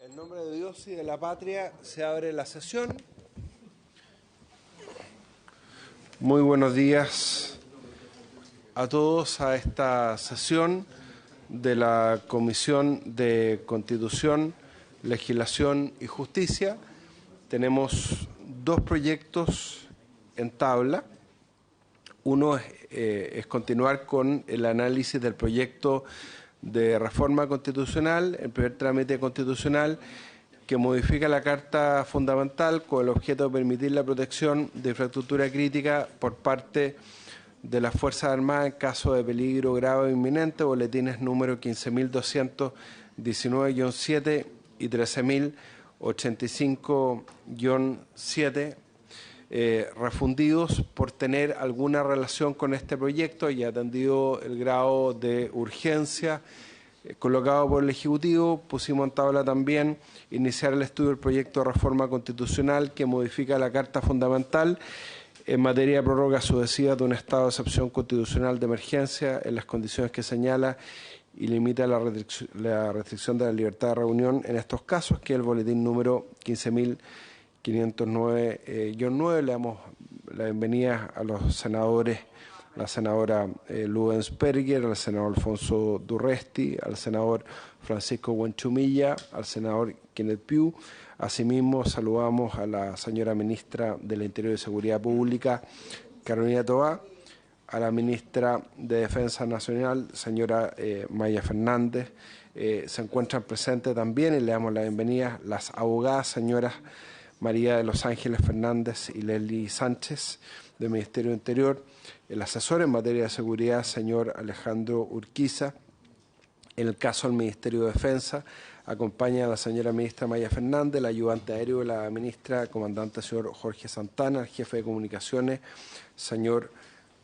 En nombre de Dios y de la patria se abre la sesión. Muy buenos días a todos a esta sesión de la Comisión de Constitución, Legislación y Justicia. Tenemos dos proyectos en tabla. Uno es continuar con el análisis del proyecto de reforma constitucional, el primer trámite constitucional que modifica la Carta Fundamental con el objeto de permitir la protección de infraestructura crítica por parte de las Fuerzas Armadas en caso de peligro grave o inminente, boletines número 15.219-7 y 13.085-7, refundidos por tener alguna relación con este proyecto y atendido el grado de urgencia colocado por el Ejecutivo. Pusimos en tabla también iniciar el estudio del proyecto de reforma constitucional que modifica la Carta Fundamental en materia de prórroga sucesiva de un estado de excepción constitucional de emergencia en las condiciones que señala y limita la restricción de la libertad de reunión en estos casos, que es el boletín número 15.509-9. Le damos la bienvenida a los senadores, la senadora Ludensperger, al senador Alfonso Durresti, al senador Francisco Buenchumilla, al senador Kenneth Pugh. Asimismo, saludamos a la señora ministra del Interior y Seguridad Pública, Carolina Toá, a la ministra de Defensa Nacional, señora Maya Fernández. Se encuentran presentes también y le damos la bienvenida las abogadas, señoras María de los Ángeles Fernández y Leslie Sánchez, del Ministerio del Interior, el asesor en materia de seguridad, señor Alejandro Urquiza. En el caso del Ministerio de Defensa, acompaña a la señora ministra Maya Fernández, el ayudante aéreo de la ministra, comandante señor Jorge Santana, el jefe de comunicaciones, señor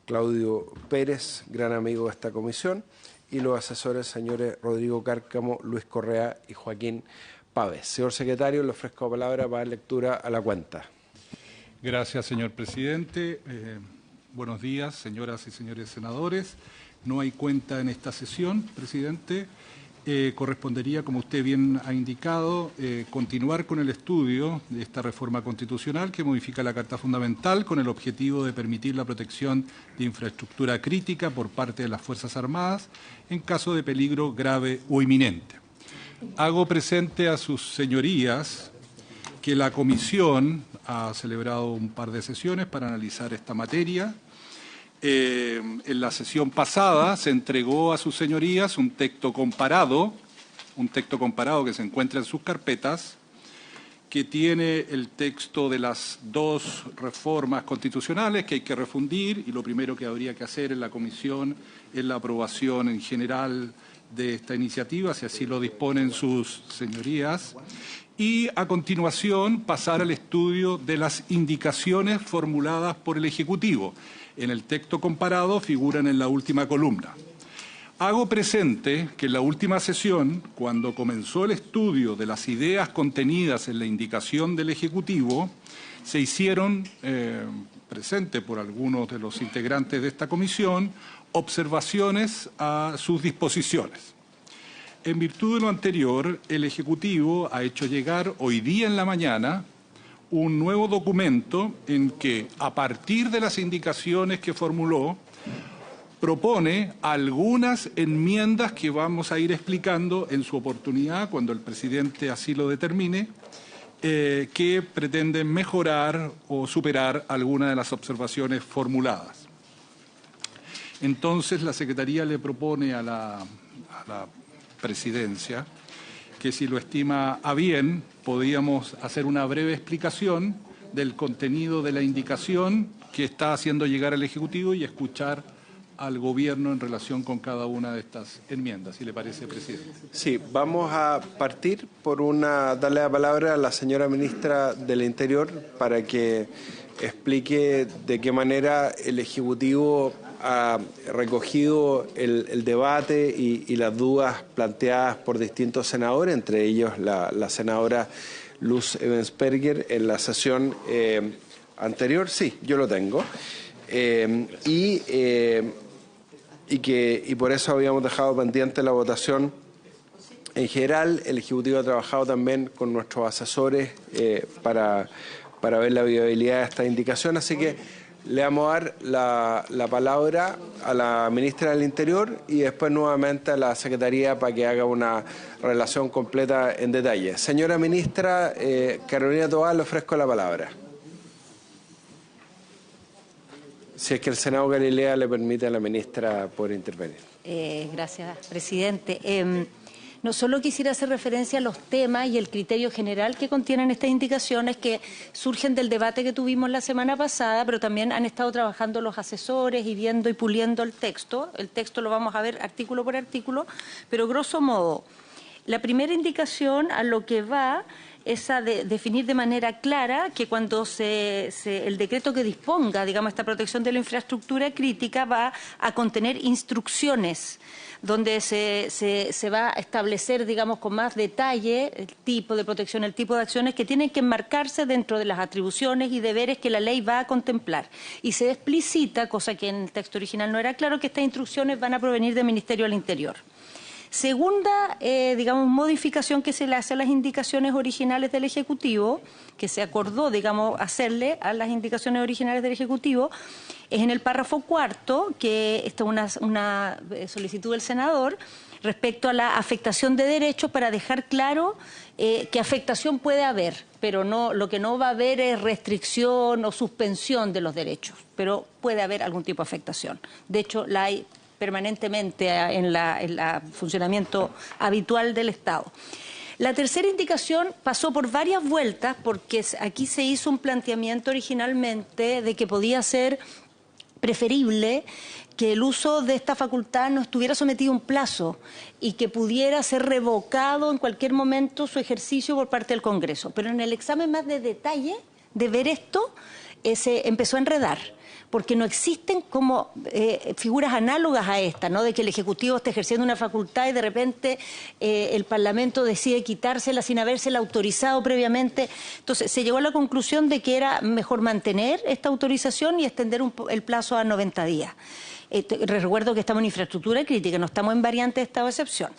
Claudio Pérez, gran amigo de esta comisión, y los asesores, señores Rodrigo Cárcamo, Luis Correa y Joaquín Pávez. Señor secretario, le ofrezco la palabra para dar lectura a la cuenta. Gracias, señor presidente. Buenos días, señoras y señores senadores. No hay cuenta en esta sesión, presidente. Correspondería, como usted bien ha indicado, continuar con el estudio de esta reforma constitucional que modifica la Carta Fundamental con el objetivo de permitir la protección de infraestructura crítica por parte de las Fuerzas Armadas en caso de peligro grave o inminente. Hago presente a sus señorías que la comisión ha celebrado un par de sesiones para analizar esta materia. En la sesión pasada se entregó a sus señorías un texto comparado que se encuentra en sus carpetas, que tiene el texto de las dos reformas constitucionales que hay que refundir, y lo primero que habría que hacer en la comisión es la aprobación en general de esta iniciativa, si así lo disponen sus señorías, y a continuación pasar al estudio de las indicaciones formuladas por el Ejecutivo. En el texto comparado figuran en la última columna. Hago presente que en la última sesión, cuando comenzó el estudio de las ideas contenidas en la indicación del Ejecutivo, se hicieron presente por algunos de los integrantes de esta comisión observaciones a sus disposiciones. En virtud de lo anterior, el Ejecutivo ha hecho llegar hoy día en la mañana un nuevo documento en que, a partir de las indicaciones que formuló, propone algunas enmiendas que vamos a ir explicando en su oportunidad, cuando el presidente así lo determine, que pretenden mejorar o superar algunas de las observaciones formuladas. Entonces, la Secretaría le propone a la Presidencia que, si lo estima a bien, podíamos hacer una breve explicación del contenido de la indicación que está haciendo llegar al Ejecutivo y escuchar al Gobierno en relación con cada una de estas enmiendas, si le parece, presidente. Sí, vamos a partir por darle la palabra a la señora ministra del Interior para que explique de qué manera el Ejecutivo ha recogido el debate y las dudas planteadas por distintos senadores, entre ellos la senadora Luz Ebensperger en la sesión anterior. Sí, yo lo tengo. Y por eso habíamos dejado pendiente la votación En general, el Ejecutivo ha trabajado también con nuestros asesores para ver la viabilidad de esta indicación, así que le vamos a dar la palabra a la ministra del Interior y después nuevamente a la Secretaría para que haga una relación completa en detalle. Señora ministra Carolina Tobar, le ofrezco la palabra. Si es que el Senado Galilea le permite a la ministra poder intervenir. Gracias, presidente. No solo quisiera hacer referencia a los temas y el criterio general que contienen estas indicaciones que surgen del debate que tuvimos la semana pasada, pero también han estado trabajando los asesores y viendo y puliendo el texto. El texto lo vamos a ver artículo por artículo, pero grosso modo, la primera indicación a lo que va es a definir de manera clara que cuando el decreto que disponga, digamos, esta protección de la infraestructura crítica va a contener instrucciones donde se va a establecer, digamos, con más detalle el tipo de protección, el tipo de acciones que tienen que enmarcarse dentro de las atribuciones y deberes que la ley va a contemplar. Y se explicita, cosa que en el texto original no era claro, que estas instrucciones van a provenir del Ministerio del Interior. Segunda, digamos, modificación que se le hace a las indicaciones originales del Ejecutivo, que se acordó, digamos, hacerle a las indicaciones originales del Ejecutivo, es en el párrafo cuarto, que esta es una solicitud del senador, respecto a la afectación de derechos para dejar claro que afectación puede haber, pero lo que no va a haber es restricción o suspensión de los derechos, pero puede haber algún tipo de afectación. De hecho, la hay permanentemente en el funcionamiento habitual del Estado. La tercera indicación pasó por varias vueltas porque aquí se hizo un planteamiento originalmente de que podía ser preferible que el uso de esta facultad no estuviera sometido a un plazo y que pudiera ser revocado en cualquier momento su ejercicio por parte del Congreso. Pero en el examen más de detalle de ver esto, se empezó a enredar, porque no existen como figuras análogas a esta, ¿no? De que el Ejecutivo esté ejerciendo una facultad y de repente el Parlamento decide quitársela sin habérsela autorizado previamente. Entonces, se llegó a la conclusión de que era mejor mantener esta autorización y extender el plazo a 90 días. Recuerdo que estamos en infraestructura crítica, no estamos en variante de estado de excepción.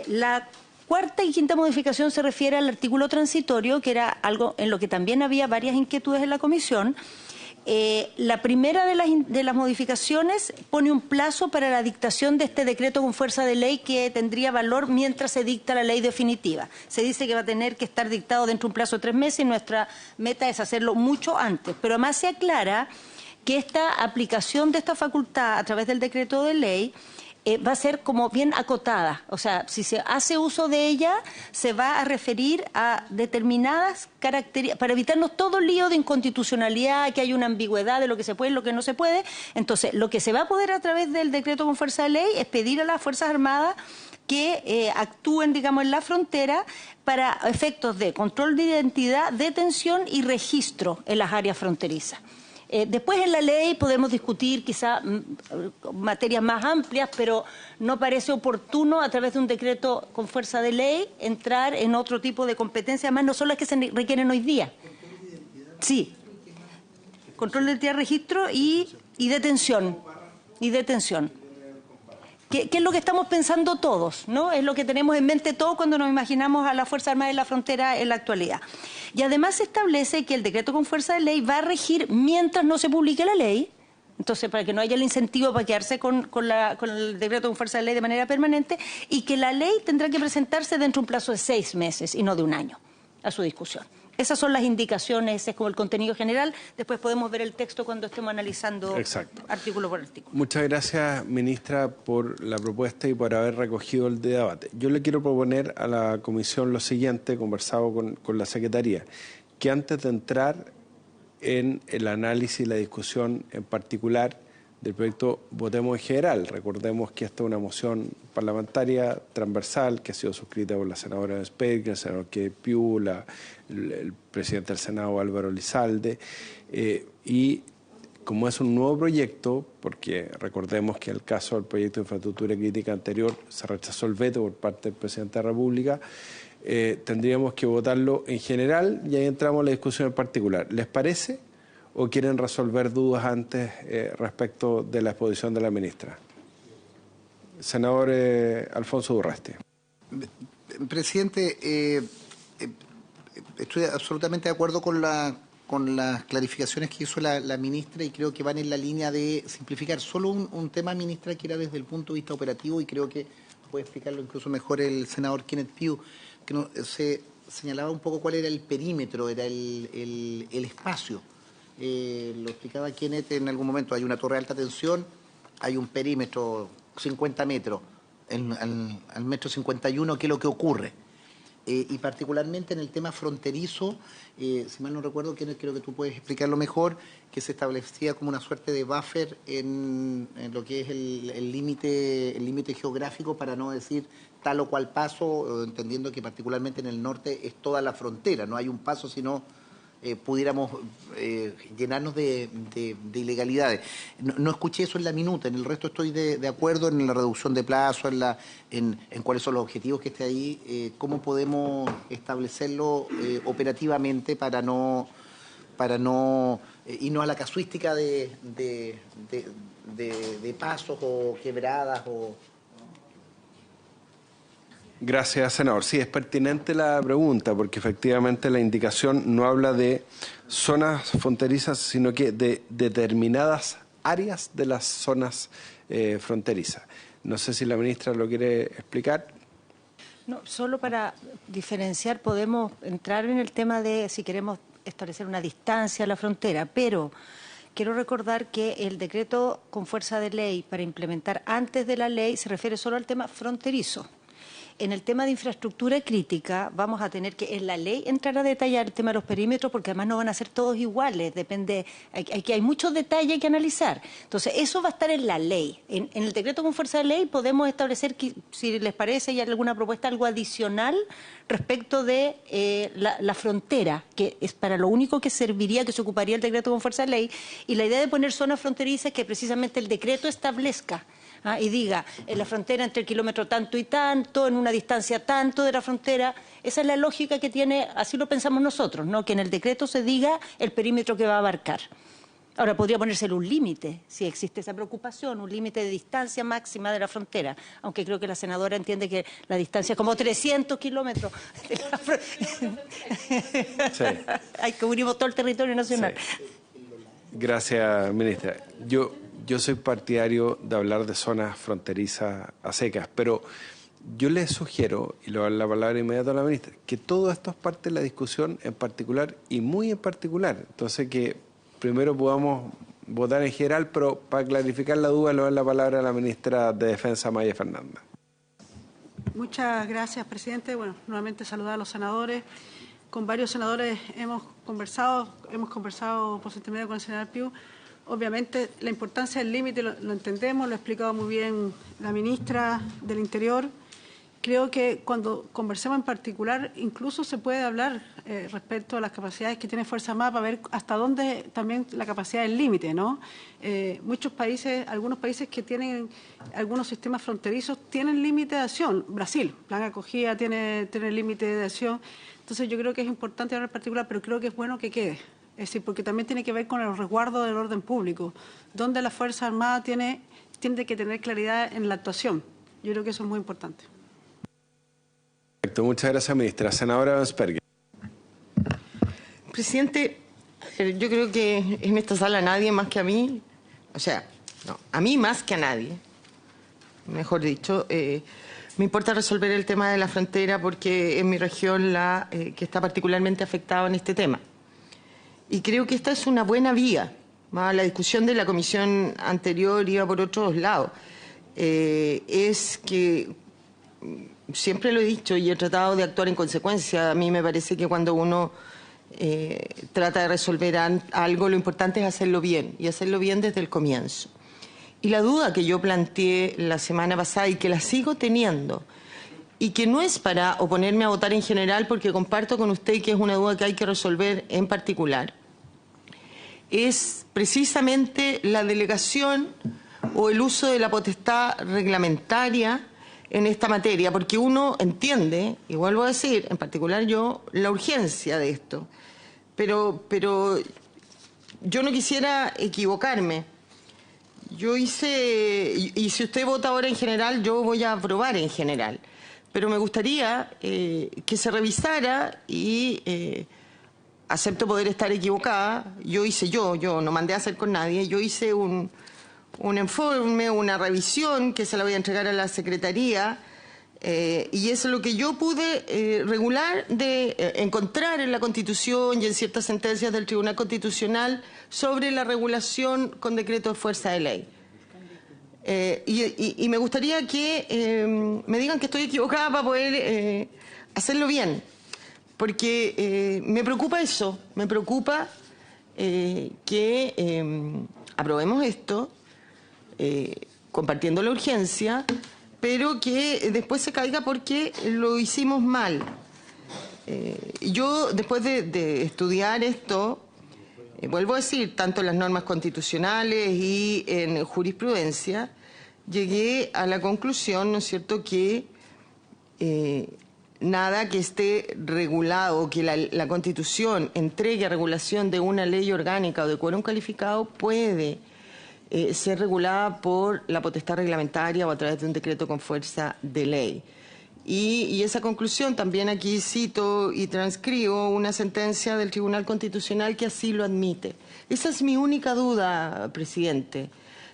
La cuarta y quinta modificación se refiere al artículo transitorio, que era algo en lo que también había varias inquietudes en la comisión. La primera de las modificaciones pone un plazo para la dictación de este decreto con fuerza de ley que tendría valor mientras se dicta la ley definitiva. Se dice que va a tener que estar dictado dentro de un plazo de 3 meses y nuestra meta es hacerlo mucho antes. Pero además se aclara que esta aplicación de esta facultad a través del decreto de ley va a ser como bien acotada. O sea, si se hace uso de ella, se va a referir a determinadas características, para evitarnos todo lío de inconstitucionalidad, que hay una ambigüedad de lo que se puede y lo que no se puede. Entonces, lo que se va a poder a través del decreto con fuerza de ley es pedir a las Fuerzas Armadas que actúen, digamos, en la frontera para efectos de control de identidad, detención y registro en las áreas fronterizas. Después en la ley podemos discutir quizá materias más amplias, pero no parece oportuno a través de un decreto con fuerza de ley entrar en otro tipo de competencias, además no son las que se requieren hoy día. Sí, control de identidad, registro y detención. ¿Qué es lo que estamos pensando todos, ¿no? Es lo que tenemos en mente todos cuando nos imaginamos a la Fuerza Armada de la Frontera en la actualidad. Y además se establece que el decreto con fuerza de ley va a regir mientras no se publique la ley. Entonces, para que no haya el incentivo para quedarse con el decreto con fuerza de ley de manera permanente, y que la ley tendrá que presentarse dentro de un plazo de 6 meses y no de 1 año a su discusión. Esas son las indicaciones, ese es como el contenido general. Después podemos ver el texto cuando estemos analizando artículo por artículo. Muchas gracias, ministra, por la propuesta y por haber recogido el debate. Yo le quiero proponer a la comisión lo siguiente, conversado con la Secretaría, que antes de entrar en el análisis y la discusión en particular del proyecto, votemos en general. Recordemos que esta es una moción parlamentaria transversal que ha sido suscrita por la senadora Speck, el senador Key Piu, el presidente del Senado Álvaro Elizalde, y como es un nuevo proyecto, porque recordemos que en el caso del proyecto de infraestructura crítica anterior se rechazó el veto por parte del presidente de la República, tendríamos que votarlo en general y ahí entramos en la discusión en particular. ¿Les parece? ¿O quieren resolver dudas antes respecto de la exposición de la ministra? Senador Alfonso Durresti. Presidente, estoy absolutamente de acuerdo con las clarificaciones que hizo la ministra y creo que van en la línea de simplificar. Solo un tema, ministra, que era desde el punto de vista operativo y creo que puede explicarlo incluso mejor el senador Kenneth Pugh, que se señalaba un poco cuál era el perímetro, era el espacio. Lo explicaba Kenneth en algún momento. Hay una torre de alta tensión, hay un perímetro 50 metros, al metro 51, ¿qué es lo que ocurre? Y particularmente en el tema fronterizo, si mal no recuerdo, creo que tú puedes explicarlo mejor, que se establecía como una suerte de buffer en lo que es el límite geográfico, para no decir tal o cual paso, entendiendo que particularmente en el norte es toda la frontera, no hay un paso, sino pudiéramos llenarnos de ilegalidades. No escuché eso en la minuta, en el resto estoy de acuerdo en la reducción de plazo, en cuáles son los objetivos que esté ahí, cómo podemos establecerlo operativamente para no irnos a la casuística de pasos o quebradas o... Gracias, senador. Sí, es pertinente la pregunta, porque efectivamente la indicación no habla de zonas fronterizas, sino que de determinadas áreas de las zonas fronterizas. No sé si la ministra lo quiere explicar. No, solo para diferenciar, podemos entrar en el tema de si queremos establecer una distancia a la frontera, pero quiero recordar que el decreto con fuerza de ley para implementar antes de la ley se refiere solo al tema fronterizo. En el tema de infraestructura crítica vamos a tener que en la ley entrar a detallar el tema de los perímetros, porque además no van a ser todos iguales, depende, hay muchos detalles que analizar. Entonces eso va a estar en la ley. En el decreto con fuerza de ley podemos establecer, que, si les parece, y hay alguna propuesta, algo adicional respecto de la frontera, que es para lo único que serviría, que se ocuparía el decreto con fuerza de ley, y la idea de poner zonas fronterizas es que precisamente el decreto establezca y diga, en la frontera entre el kilómetro tanto y tanto, en una distancia tanto de la frontera. Esa es la lógica que tiene, así lo pensamos nosotros, ¿no? Que en el decreto se diga el perímetro que va a abarcar. Ahora, podría ponérsele un límite, si existe esa preocupación, un límite de distancia máxima de la frontera, aunque creo que la senadora entiende que la distancia es como 300 kilómetros. Sí. Hay que unir todo el territorio nacional. Sí. Gracias, ministra. Yo soy partidario de hablar de zonas fronterizas a secas, pero yo le sugiero, y le doy la palabra inmediata a la ministra, que todo esto es parte de la discusión en particular y muy en particular. Entonces, que primero podamos votar en general, pero para clarificar la duda le doy la palabra a la ministra de Defensa, Maya Fernanda. Muchas gracias, presidente. Bueno, nuevamente saludar a los senadores. Con varios senadores hemos conversado por su intermedio con el senador Pugh. Obviamente, la importancia del límite lo entendemos, lo ha explicado muy bien la ministra del Interior. Creo que cuando conversemos en particular, incluso se puede hablar respecto a las capacidades que tiene Fuerza Armada, para ver hasta dónde también la capacidad del límite, ¿no? Muchos países, algunos países que tienen algunos sistemas fronterizos, tienen límite de acción. Brasil, plan acogida, tiene límite de acción. Entonces, yo creo que es importante hablar en particular, pero creo que es bueno que quede. Es decir, porque también tiene que ver con el resguardo del orden público, donde la Fuerza Armada tiene que tener claridad en la actuación. Yo creo que eso es muy importante. Perfecto, muchas gracias, ministra. Senadora Bensperger. Presidente, yo creo que en esta sala nadie más que a mí, o sea, no, a mí más que a nadie, mejor dicho, me importa resolver el tema de la frontera, porque es mi región la que está particularmente afectada en este tema. Y creo que esta es una buena vía. La discusión de la comisión anterior iba por otros lados. Es que, siempre lo he dicho y he tratado de actuar en consecuencia. A mí me parece que cuando uno trata de resolver algo, lo importante es hacerlo bien, y hacerlo bien desde el comienzo. Y la duda que yo planteé la semana pasada, y que la sigo teniendo, y que no es para oponerme a votar en general, porque comparto con usted que es una duda que hay que resolver en particular, es precisamente la delegación o el uso de la potestad reglamentaria en esta materia, porque uno entiende, y vuelvo a decir, en particular yo, la urgencia de esto, pero yo no quisiera equivocarme. Yo hice, y si usted vota ahora en general, yo voy a aprobar en general, pero me gustaría que se revisara y acepto poder estar equivocada. Yo no mandé a hacer con nadie, yo hice un informe, una revisión que se la voy a entregar a la Secretaría y eso es lo que yo pude regular encontrar en la Constitución y en ciertas sentencias del Tribunal Constitucional sobre la regulación con decreto de fuerza de ley. Y me gustaría que me digan que estoy equivocada para poder hacerlo bien, porque me preocupa eso, me preocupa que aprobemos esto, compartiendo la urgencia, pero que después se caiga porque lo hicimos mal. Yo, después de estudiar esto, vuelvo a decir, tanto en las normas constitucionales y en jurisprudencia, llegué a la conclusión, ¿no es cierto?, que nada que esté regulado, que la Constitución entregue a regulación de una ley orgánica o de quórum calificado puede ser regulada por la potestad reglamentaria o a través de un decreto con fuerza de ley. Y esa conclusión también aquí cito y transcribo una sentencia del Tribunal Constitucional que así lo admite. Esa es mi única duda, presidente.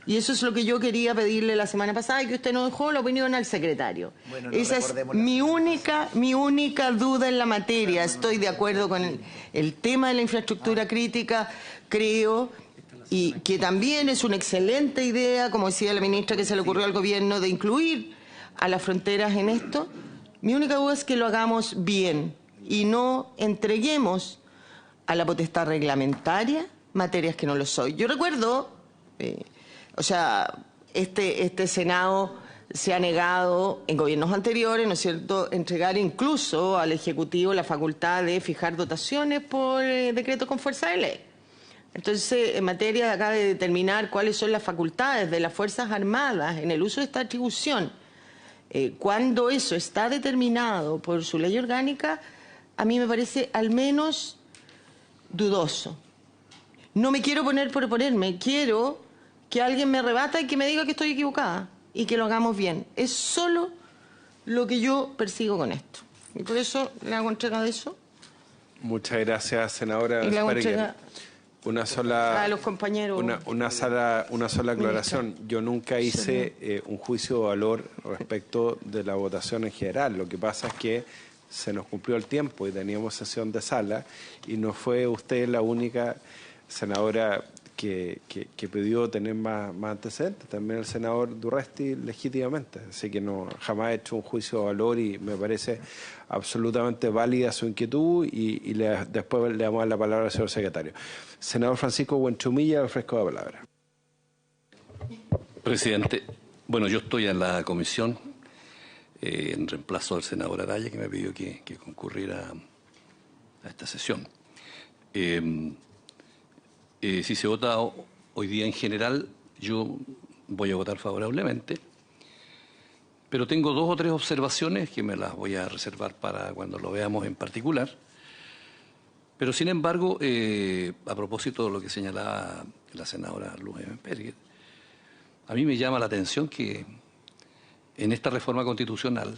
Y eso es lo que yo quería pedirle la semana pasada y que usted no dejó la opinión al secretario. Bueno, esa es mi única duda en la materia. Estoy de acuerdo con el tema de la infraestructura crítica, creo, y que también es una excelente idea, como decía la ministra, que se le ocurrió al gobierno de incluir a las fronteras en esto. Mi única duda es que lo hagamos bien y no entreguemos a la potestad reglamentaria materias que no lo soy. Yo recuerdo, este Senado se ha negado en gobiernos anteriores, ¿no es cierto?, entregar incluso al Ejecutivo la facultad de fijar dotaciones por decreto con fuerza de ley. Entonces, en materia de acá de determinar cuáles son las facultades de las Fuerzas Armadas en el uso de esta atribución, cuando eso está determinado por su ley orgánica, a mí me parece al menos dudoso. No me quiero poner por oponerme, quiero que alguien me rebata y que me diga que estoy equivocada y que lo hagamos bien. Es solo lo que yo persigo con esto. Y por eso le hago entrega de eso. Muchas gracias, senadora. Y le hago entrega una sola, a los compañeros. Una sola aclaración. Yo nunca hice un juicio de valor respecto de la votación en general. Lo que pasa es que se nos cumplió el tiempo y teníamos sesión de sala y no fue usted la única senadora que pidió tener más antecedentes. También el senador Durresti legítimamente. Así que no jamás he hecho un juicio de valor y me parece absolutamente válida su inquietud y después le damos la palabra al señor secretario. Senador Francisco Buenchumilla, ofrezco la palabra. Presidente, bueno, yo estoy en la comisión en reemplazo del senador Araya, que me pidió que concurriera a esta sesión. Si se vota hoy día en general, yo voy a votar favorablemente, pero tengo 2 o 3 observaciones que me las voy a reservar para cuando lo veamos en particular. Pero, sin embargo, a propósito de lo que señalaba la senadora Luenberger, a mí me llama la atención que en esta reforma constitucional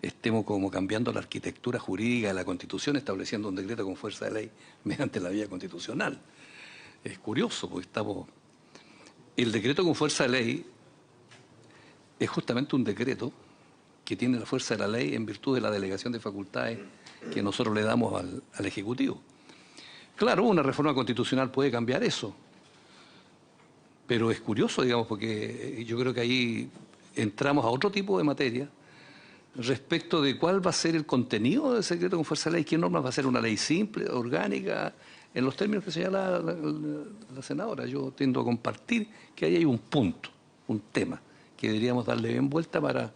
estemos como cambiando la arquitectura jurídica de la Constitución, estableciendo un decreto con fuerza de ley mediante la vía constitucional. Es curioso, porque el decreto con fuerza de ley es justamente un decreto que tiene la fuerza de la ley en virtud de la delegación de facultades que nosotros le damos al Ejecutivo. Claro, una reforma constitucional puede cambiar eso, pero es curioso, digamos, porque yo creo que ahí entramos a otro tipo de materia respecto de cuál va a ser el contenido del decreto con fuerza de ley, qué normas va a ser, una ley simple, orgánica, en los términos que señala la senadora. Yo tiendo a compartir que ahí hay un punto, un tema, que deberíamos darle bien vuelta para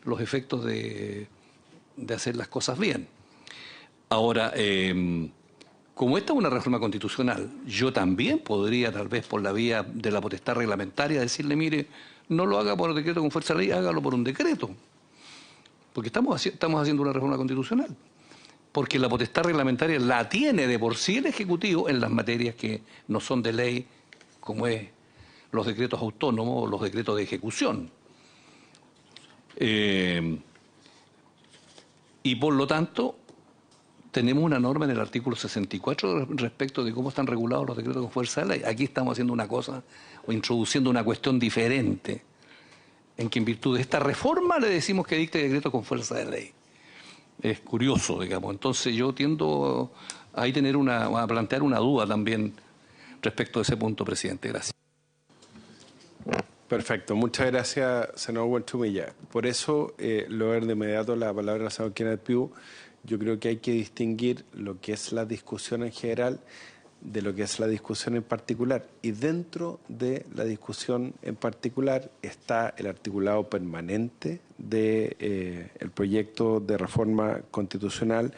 los efectos de hacer las cosas bien. Ahora, como esta es una reforma constitucional, yo también podría, tal vez por la vía de la potestad reglamentaria, decirle, mire, no lo haga por decreto con fuerza de ley, hágalo por un decreto. Porque estamos haciendo una reforma constitucional. Porque la potestad reglamentaria la tiene de por sí el Ejecutivo en las materias que no son de ley, como es los decretos autónomos o los decretos de ejecución. Y por lo tanto, tenemos una norma en el artículo 64 respecto de cómo están regulados los decretos con fuerza de ley. Aquí estamos haciendo una cosa o introduciendo una cuestión diferente, en que en virtud de esta reforma le decimos que dicte decretos con fuerza de ley. Es curioso, digamos. Entonces yo tiendo a plantear una duda también respecto de ese punto, presidente. Gracias. Perfecto, muchas gracias, senador Buenchumilla. Por eso, lo doy de inmediato la palabra al senador Kenneth Pugh. Yo creo que hay que distinguir lo que es la discusión en general de lo que es la discusión en particular. Y dentro de la discusión en particular está el articulado permanente del proyecto de reforma constitucional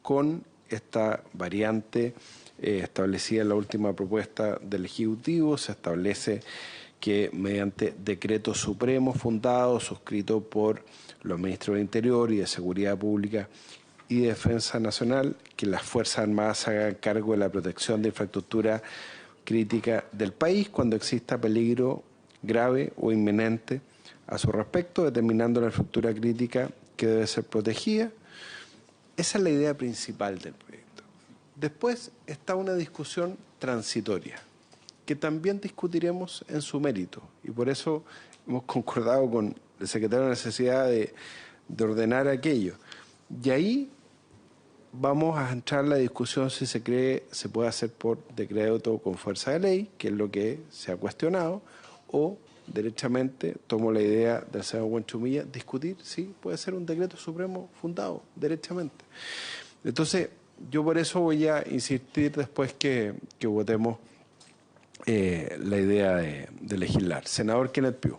con esta variante establecida en la última propuesta del Ejecutivo. Se establece que mediante decreto supremo fundado, suscrito por los ministros del Interior y de Seguridad Pública y de Defensa Nacional, que las Fuerzas Armadas hagan cargo de la protección de infraestructura crítica del país cuando exista peligro grave o inminente a su respecto, determinando la infraestructura crítica que debe ser protegida. Esa es la idea principal del proyecto. Después está una discusión transitoria, que también discutiremos en su mérito, y por eso hemos concordado con el secretario la necesidad de ordenar aquello. Y ahí vamos a entrar en la discusión si se puede hacer por decreto con fuerza de ley, que es lo que se ha cuestionado, o derechamente, tomo la idea del senador Buenchumilla, discutir si puede ser un decreto supremo fundado derechamente. Entonces, yo por eso voy a insistir después que votemos la idea de legislar. Senador Kenneth Pugh.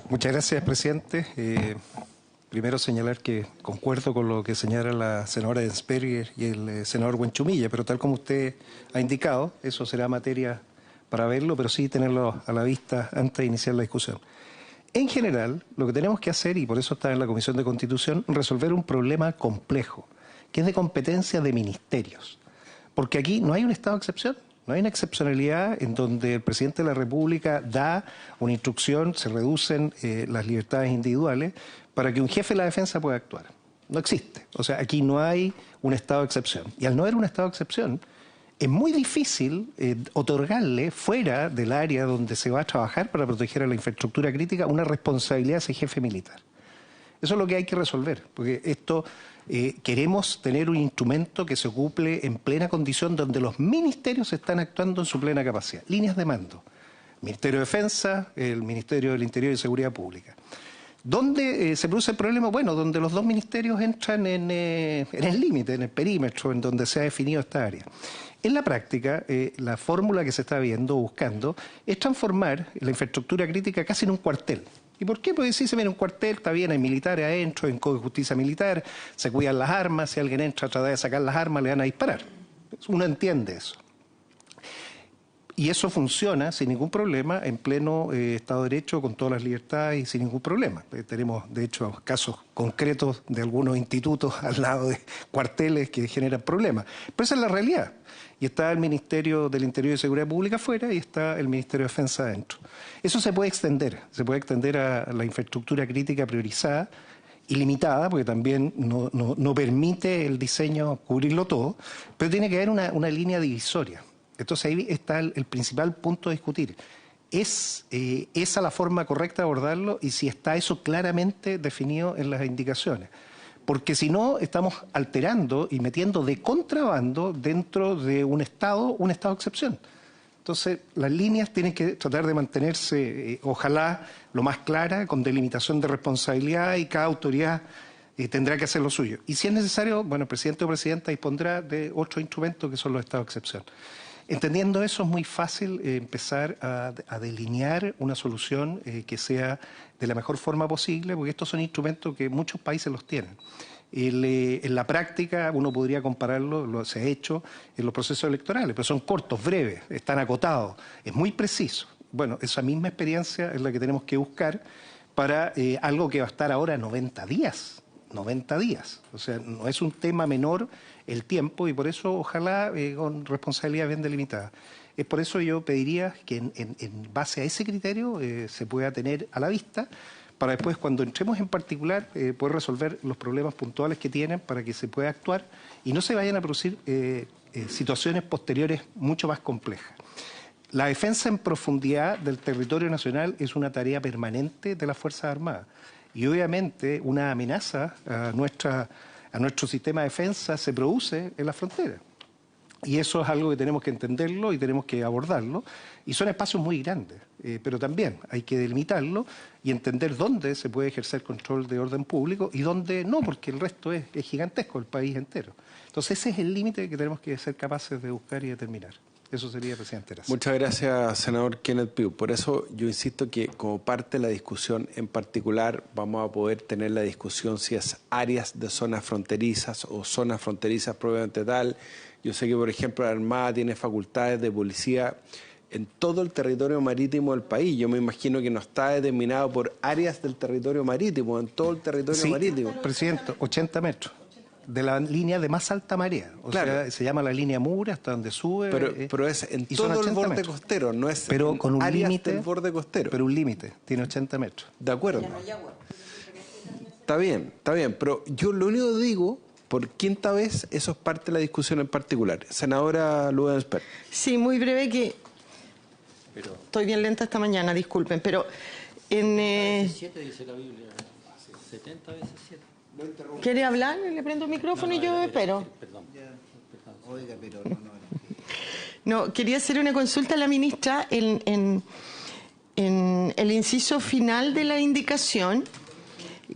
Muchas gracias, presidente. Primero señalar que concuerdo con lo que señala la senadora Ensperger y el senador Buenchumilla, pero tal como usted ha indicado, eso será materia para verlo, pero sí tenerlo a la vista antes de iniciar la discusión. En general, lo que tenemos que hacer, y por eso está en la Comisión de Constitución, resolver un problema complejo, que es de competencia de ministerios. Porque aquí no hay un estado de excepción. No hay una excepcionalidad en donde el presidente de la República da una instrucción, se reducen las libertades individuales para que un jefe de la defensa pueda actuar. No existe. O sea, aquí no hay un estado de excepción. Y al no haber un estado de excepción, es muy difícil otorgarle fuera del área donde se va a trabajar para proteger a la infraestructura crítica una responsabilidad a ese jefe militar. Eso es lo que hay que resolver, porque esto queremos tener un instrumento que se ocupe en plena condición donde los ministerios están actuando en su plena capacidad. Líneas de mando. Ministerio de Defensa, el Ministerio del Interior y Seguridad Pública. ¿Dónde se produce el problema? Bueno, donde los dos ministerios entran en el límite, en el perímetro, en donde se ha definido esta área. En la práctica, la fórmula que se está viendo, buscando, es transformar la infraestructura crítica casi en un cuartel. ¿Y por qué? Porque si se viene un cuartel, está bien, hay militares adentro, en Código de Justicia Militar, se cuidan las armas, si alguien entra a tratar de sacar las armas, le van a disparar. Uno entiende eso. Y eso funciona sin ningún problema, en pleno Estado de Derecho, con todas las libertades y sin ningún problema. Tenemos, de hecho, casos concretos de algunos institutos al lado de cuarteles que generan problemas. Pero esa es la realidad. Y está el Ministerio del Interior y Seguridad Pública afuera y está el Ministerio de Defensa adentro. Eso se puede extender a la infraestructura crítica priorizada y limitada, porque también no permite el diseño cubrirlo todo, pero tiene que haber una línea divisoria. Entonces ahí está el principal punto a discutir. ¿Es esa la forma correcta de abordarlo y si está eso claramente definido en las indicaciones? Porque si no, estamos alterando y metiendo de contrabando dentro de un estado de excepción. Entonces, las líneas tienen que tratar de mantenerse, ojalá, lo más clara, con delimitación de responsabilidad y cada autoridad tendrá que hacer lo suyo. Y si es necesario, bueno, el presidente o presidenta dispondrá de otros instrumentos que son los estados de excepción. Entendiendo eso, es muy fácil empezar a delinear una solución que sea de la mejor forma posible, porque estos son instrumentos que muchos países los tienen. En la práctica uno podría compararlo, se ha hecho en los procesos electorales, pero son cortos, breves, están acotados, es muy preciso. Bueno, esa misma experiencia es la que tenemos que buscar para algo que va a estar ahora 90 días. 90 días. O sea, no es un tema menor el tiempo y por eso ojalá con responsabilidad bien delimitada. Es por eso yo pediría que en base a ese criterio se pueda tener a la vista para después, cuando entremos en particular, poder resolver los problemas puntuales que tienen para que se pueda actuar y no se vayan a producir situaciones posteriores mucho más complejas. La defensa en profundidad del territorio nacional es una tarea permanente de las Fuerzas Armadas y obviamente una amenaza a nuestro sistema de defensa se produce en la frontera. Y eso es algo que tenemos que entenderlo y tenemos que abordarlo. Y son espacios muy grandes, pero también hay que delimitarlo y entender dónde se puede ejercer control de orden público y dónde no, porque el resto es gigantesco, el país entero. Entonces ese es el límite que tenemos que ser capaces de buscar y determinar. Eso sería, presidente. Gracias. Muchas gracias, senador Kenneth Pugh. Por eso yo insisto que como parte de la discusión en particular vamos a poder tener la discusión si es áreas de zonas fronterizas o zonas fronterizas propiamente tal. Yo sé que, por ejemplo, la Armada tiene facultades de policía en todo el territorio marítimo del país. Yo me imagino que no está determinado por áreas del territorio marítimo, en todo el territorio marítimo. Presidente, 80 metros. De la línea de más alta marea. O sea, se llama la línea Mura, hasta donde sube. Pero es en todo el borde costero, no es pero con un límite del borde costero. Pero un límite, tiene 80 metros. De acuerdo. Está bien, pero yo lo único que digo, por quinta vez, eso es parte de la discusión en particular. Senadora Ludensberg. Sí, muy breve que... Estoy bien lenta esta mañana, disculpen, pero en... 7 dice la Biblia, 70 veces 7. ¿Quiere hablar? Le prendo el micrófono y yo espero. Perdón. Oiga, pero no, quería hacer una consulta a la ministra en el inciso final de la indicación,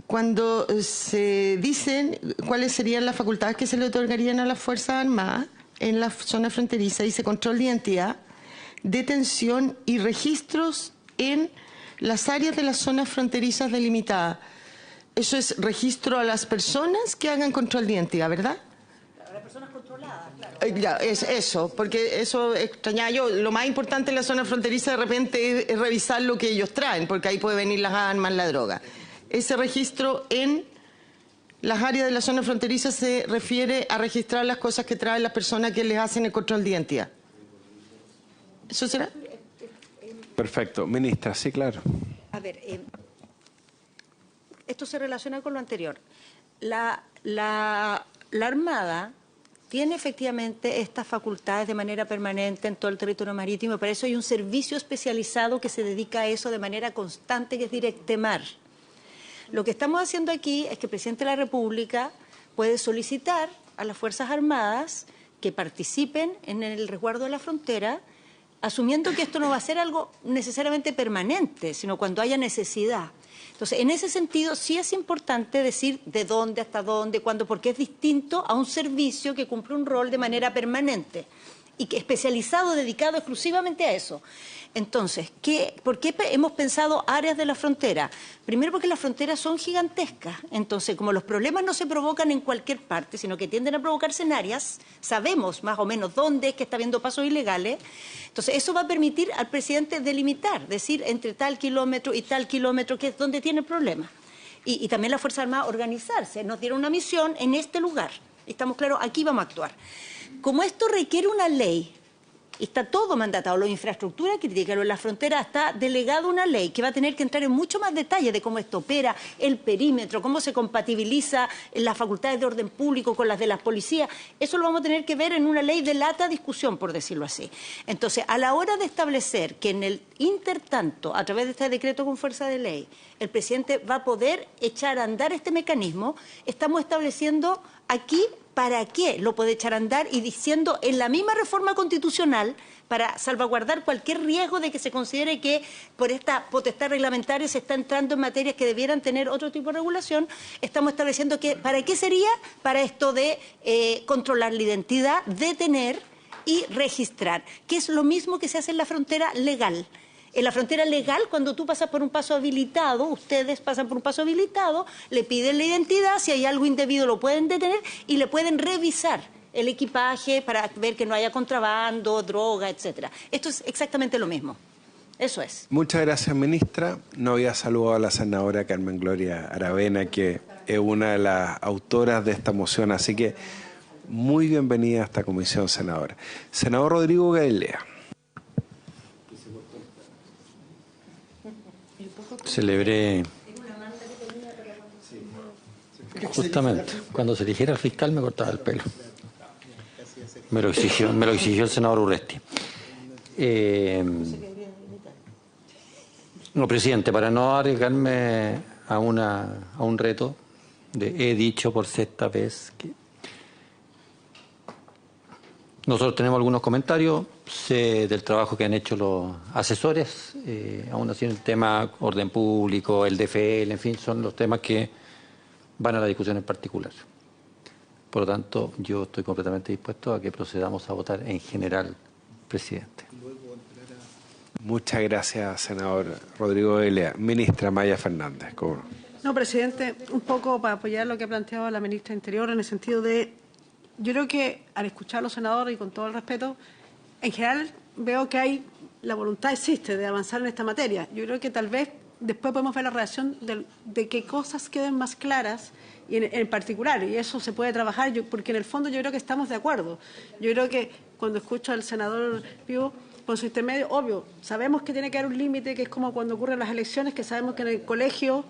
cuando se dicen cuáles serían las facultades que se le otorgarían a las Fuerzas Armadas en la zona fronteriza, dice control de identidad, detención y registros en las áreas de las zonas fronterizas delimitadas. Eso es registro a las personas que hagan control de identidad, ¿verdad? A las personas controladas, claro. Ya, es eso, porque eso extrañaba yo. Lo más importante en la zona fronteriza de repente es revisar lo que ellos traen, porque ahí puede venir las armas, la droga. Ese registro en las áreas de la zona fronteriza se refiere a registrar las cosas que traen las personas que les hacen el control de identidad. ¿Eso será? Perfecto. Ministra, sí, claro. A ver, esto se relaciona con lo anterior. La Armada tiene efectivamente estas facultades de manera permanente en todo el territorio marítimo y para eso hay un servicio especializado que se dedica a eso de manera constante, que es Directemar. Lo que estamos haciendo aquí es que el presidente de la República puede solicitar a las Fuerzas Armadas que participen en el resguardo de la frontera, asumiendo que esto no va a ser algo necesariamente permanente, sino cuando haya necesidad. Entonces, en ese sentido, sí es importante decir de dónde, hasta dónde, cuándo, porque es distinto a un servicio que cumple un rol de manera permanente y que especializado, dedicado exclusivamente a eso. Entonces, ¿por qué hemos pensado áreas de la frontera? Primero porque las fronteras son gigantescas. Entonces, como los problemas no se provocan en cualquier parte, sino que tienden a provocarse en áreas, sabemos más o menos dónde es que está habiendo pasos ilegales. Entonces, eso va a permitir al presidente delimitar, decir entre tal kilómetro y tal kilómetro, que es donde tiene el problema. Y también la Fuerza Armada organizarse. Nos dieron una misión en este lugar. Estamos claros, aquí vamos a actuar. Como esto requiere una ley, está todo mandatado, la infraestructura crítica, lo de la frontera, está delegado una ley que va a tener que entrar en mucho más detalle de cómo esto opera, el perímetro, cómo se compatibiliza las facultades de orden público con las de las policías. Eso lo vamos a tener que ver en una ley de lata discusión, por decirlo así. Entonces, a la hora de establecer que en el intertanto, a través de este decreto con fuerza de ley, el presidente va a poder echar a andar este mecanismo, estamos estableciendo aquí para qué lo puede echar a andar y diciendo en la misma reforma constitucional, para salvaguardar cualquier riesgo de que se considere que por esta potestad reglamentaria se está entrando en materias que debieran tener otro tipo de regulación, estamos estableciendo que ¿para qué sería? Para esto de controlar la identidad, detener y registrar, que es lo mismo que se hace en la frontera legal. En la frontera legal, cuando tú pasas por un paso habilitado, ustedes pasan por un paso habilitado, le piden la identidad, si hay algo indebido lo pueden detener y le pueden revisar el equipaje para ver que no haya contrabando, droga, etcétera. Esto es exactamente lo mismo. Eso es. Muchas gracias, ministra. No había saludado a la senadora Carmen Gloria Aravena, que es una de las autoras de esta moción, así que muy bienvenida a esta comisión, senadora. Senador Rodrigo Galilea. Celebré Justamente, cuando se eligiera el fiscal me cortaba el pelo. Me lo exigió el senador Urresti. No, presidente, para no arriesgarme a un reto, he dicho por sexta vez que nosotros tenemos algunos comentarios, sé del trabajo que han hecho los asesores, aún así el tema orden público, el DFL, en fin, son los temas que van a la discusión en particular. Por lo tanto, yo estoy completamente dispuesto a que procedamos a votar en general, presidente. Muchas gracias, senador Rodrigo Velia. Ministra Maya Fernández. ¿Cómo? No, presidente, un poco para apoyar lo que ha planteado la ministra Interior en el sentido de, yo creo que al escuchar a los senadores y con todo el respeto, en general veo que la voluntad existe de avanzar en esta materia. Yo creo que tal vez después podemos ver la reacción de que cosas queden más claras y en particular, y eso se puede trabajar, porque en el fondo yo creo que estamos de acuerdo. Yo creo que cuando escucho al senador Pío, por su intermedio, obvio, sabemos que tiene que haber un límite, que es como cuando ocurren las elecciones, que sabemos que en el colegio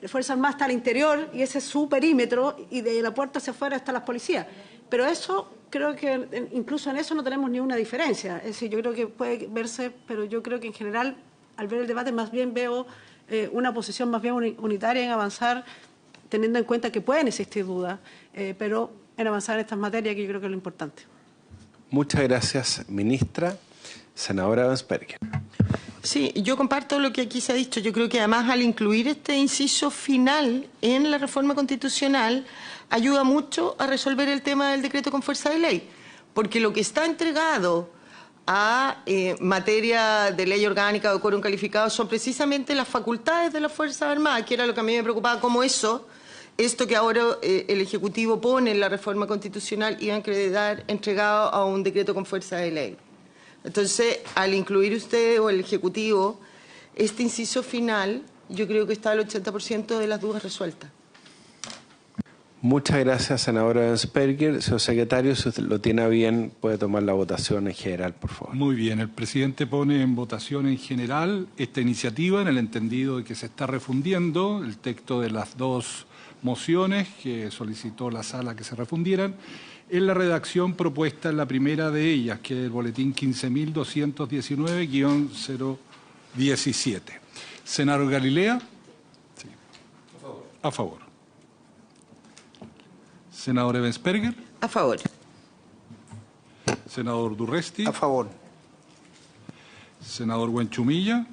Fuerza Armada está al interior y ese es su perímetro y de la puerta hacia afuera están las policías. Pero eso, creo que incluso en eso no tenemos ni una diferencia. Es decir, yo creo que puede verse, pero yo creo que en general, al ver el debate, más bien veo una posición más bien unitaria en avanzar, teniendo en cuenta que pueden existir dudas, pero en avanzar en estas materias, que yo creo que es lo importante. Muchas gracias, ministra. Senadora Bensperger. Sí, yo comparto lo que aquí se ha dicho. Yo creo que además al incluir este inciso final en la reforma constitucional ayuda mucho a resolver el tema del decreto con fuerza de ley, porque lo que está entregado a materia de ley orgánica o quórum calificado son precisamente las facultades de las Fuerzas Armadas, que era lo que a mí me preocupaba, como esto que ahora el Ejecutivo pone en la reforma constitucional iba a quedar entregado a un decreto con fuerza de ley. Entonces, al incluir usted o el Ejecutivo este inciso final, yo creo que está el 80% de las dudas resueltas. Muchas gracias, senadora Bensperger. Señor secretario, si usted lo tiene bien, puede tomar la votación en general, por favor. Muy bien, el presidente pone en votación en general esta iniciativa en el entendido de que se está refundiendo el texto de las dos mociones que solicitó la sala que se refundieran en la redacción propuesta en la primera de ellas, que es el boletín 15.219-017. Senador Galilea. Sí. A favor. Senador Bensperger. A favor. Senador Durresti. A favor. Senador Huenchumilla.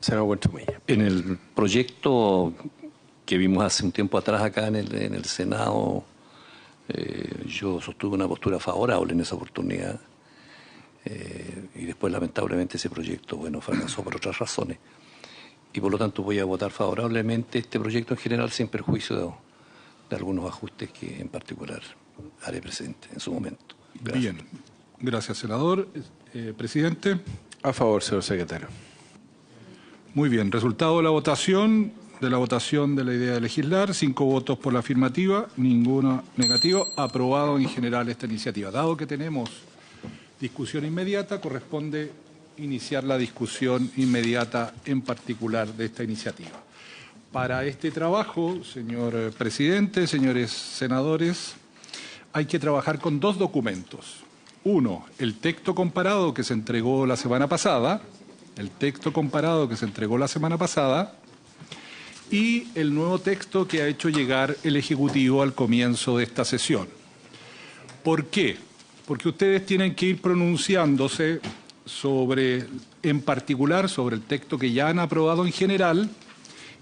Senador Huenchumilla. En el proyecto que vimos hace un tiempo atrás acá en el Senado, yo sostuve una postura favorable en esa oportunidad y después lamentablemente ese proyecto, bueno, fracasó por otras razones y por lo tanto voy a votar favorablemente este proyecto en general sin perjuicio de algunos ajustes que en particular haré presente en su momento. Gracias. Bien, gracias senador. Presidente. A favor, señor secretario. Muy bien, resultado de la votación de la idea de legislar, 5 votos por la afirmativa, ninguno negativo, aprobado en general esta iniciativa. Dado que tenemos discusión inmediata, corresponde iniciar la discusión inmediata en particular de esta iniciativa. Para este trabajo, señor presidente, señores senadores, hay que trabajar con 2 documentos. Uno, el texto comparado que se entregó la semana pasada, y el nuevo texto que ha hecho llegar el Ejecutivo al comienzo de esta sesión. ¿Por qué? Porque ustedes tienen que ir pronunciándose en particular sobre el texto que ya han aprobado en general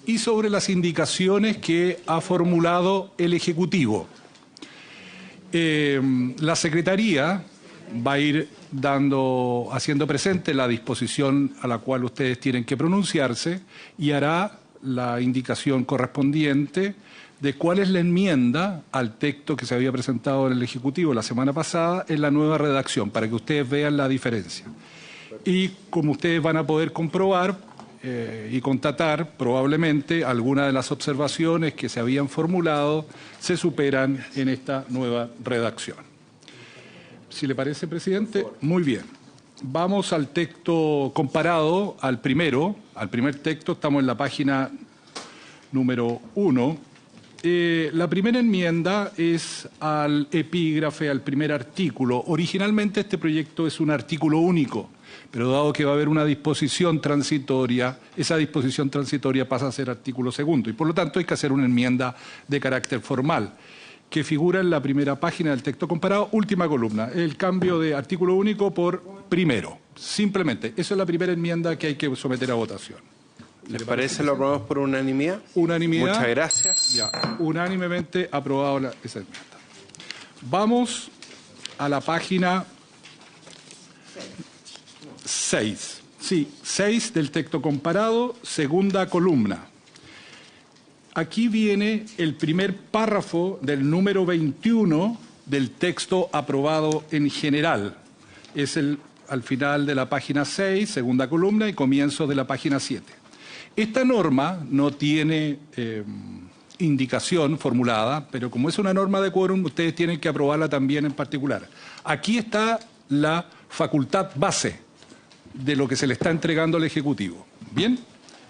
y sobre las indicaciones que ha formulado el Ejecutivo. La Secretaría va a ir haciendo presente la disposición a la cual ustedes tienen que pronunciarse y hará la indicación correspondiente de cuál es la enmienda al texto que se había presentado en el Ejecutivo la semana pasada en la nueva redacción, para que ustedes vean la diferencia. Y como ustedes van a poder comprobar y constatar, probablemente algunas de las observaciones que se habían formulado se superan en esta nueva redacción. Si le parece, presidente, muy bien. Vamos al texto comparado, al primer texto, estamos en la página número 1. La primera enmienda es al epígrafe, al primer artículo. Originalmente este proyecto es un artículo único, pero dado que va a haber una disposición transitoria, esa disposición transitoria pasa a ser artículo segundo y por lo tanto hay que hacer una enmienda de carácter formal que figura en la primera página del texto comparado, última columna, el cambio de artículo único por primero. Simplemente, esa es la primera enmienda que hay que someter a votación. ¿Les parece? ¿Lo aprobamos por unanimidad? Unanimidad. Muchas gracias. Ya, unánimemente aprobado esa enmienda. Vamos a la página 6. Sí, 6 del texto comparado, segunda columna. Aquí viene el primer párrafo del número 21 del texto aprobado en general. Es al final de la página 6, segunda columna, y comienzo de la página 7. Esta norma no tiene indicación formulada, pero como es una norma de quórum, ustedes tienen que aprobarla también en particular. Aquí está la facultad base de lo que se le está entregando al Ejecutivo. ¿Bien?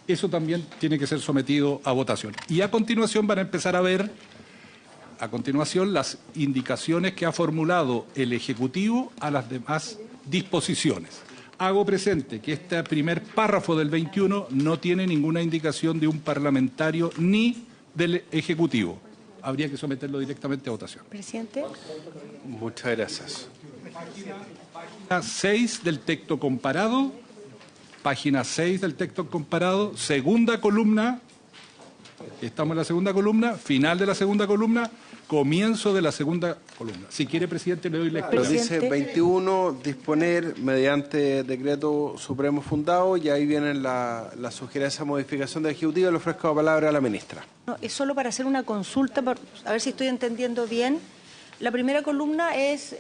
Eso también tiene que ser sometido a votación. Y a continuación van a empezar a ver, las indicaciones que ha formulado el Ejecutivo a las demás disposiciones. Hago presente que este primer párrafo del 21 no tiene ninguna indicación de un parlamentario ni del Ejecutivo. Habría que someterlo directamente a votación. Presidente. Muchas gracias. Página 6 del texto comparado. Página 6 del texto comparado, segunda columna, estamos en la segunda columna, final de la segunda columna, comienzo de la segunda columna. Si quiere, presidente, le doy lectura. Lo dice 21, disponer mediante decreto supremo fundado, y ahí viene la sugerencia de modificación del Ejecutivo. Le ofrezco la palabra a la ministra. No, es solo para hacer una consulta, a ver si estoy entendiendo bien. La primera columna es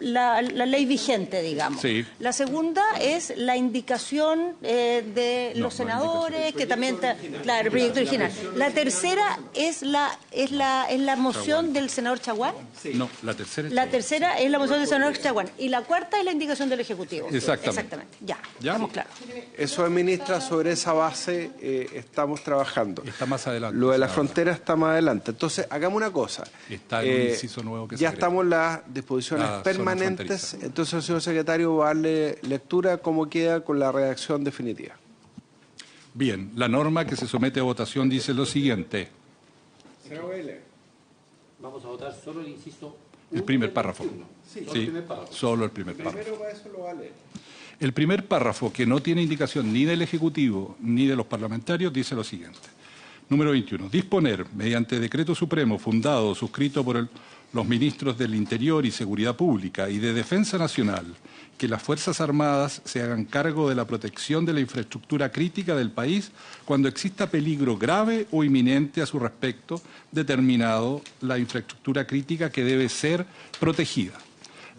la ley vigente, digamos. Sí. La segunda es la indicación de los senadores, que también está, claro, el proyecto original. La tercera es la moción del senador Chaguán. No, la tercera. La tercera es la moción del senador Chaguán. Y la cuarta es la indicación del Ejecutivo. Exactamente. Ya, ¿Ya? estamos claros. Eso es, ministra, sobre esa base estamos trabajando. Está más adelante. Lo de la frontera está más adelante. Entonces, hagamos una cosa. Está en un inciso nuevo que ya se estamos en las disposiciones permanentes, entonces el señor secretario va a darle lectura cómo queda con la redacción definitiva. Bien, la norma que se somete a votación dice lo siguiente. Vamos a votar solo el inciso. El primer párrafo. Sí, solo el primer párrafo. El primer párrafo, que no tiene indicación ni del Ejecutivo ni de los parlamentarios, dice lo siguiente. Número 21. Disponer, mediante decreto supremo fundado o suscrito por los ministros del Interior y Seguridad Pública y de Defensa Nacional, que las Fuerzas Armadas se hagan cargo de la protección de la infraestructura crítica del país cuando exista peligro grave o inminente a su respecto, determinado la infraestructura crítica que debe ser protegida.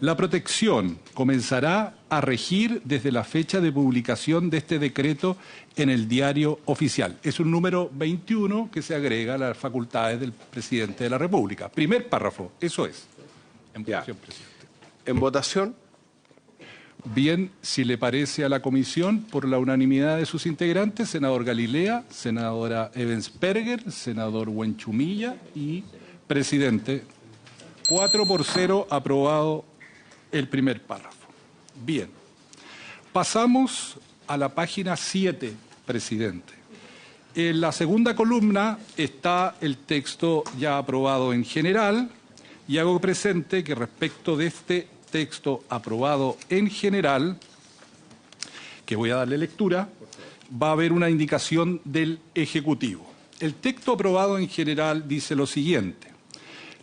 La protección comenzará a regir desde la fecha de publicación de este decreto en el Diario Oficial. Es un número 21 que se agrega a las facultades del presidente de la República. Primer párrafo, eso es. En votación, presidente. ¿En votación? Bien, si le parece a la comisión, por la unanimidad de sus integrantes, senador Galilea, senadora Ebensperger, senador Huenchumilla y presidente. 4-0 aprobado el primer párrafo. Bien, pasamos a la página 7, presidente. En la segunda columna está el texto ya aprobado en general y hago presente que respecto de este texto aprobado en general, que voy a darle lectura, va a haber una indicación del Ejecutivo. El texto aprobado en general dice lo siguiente.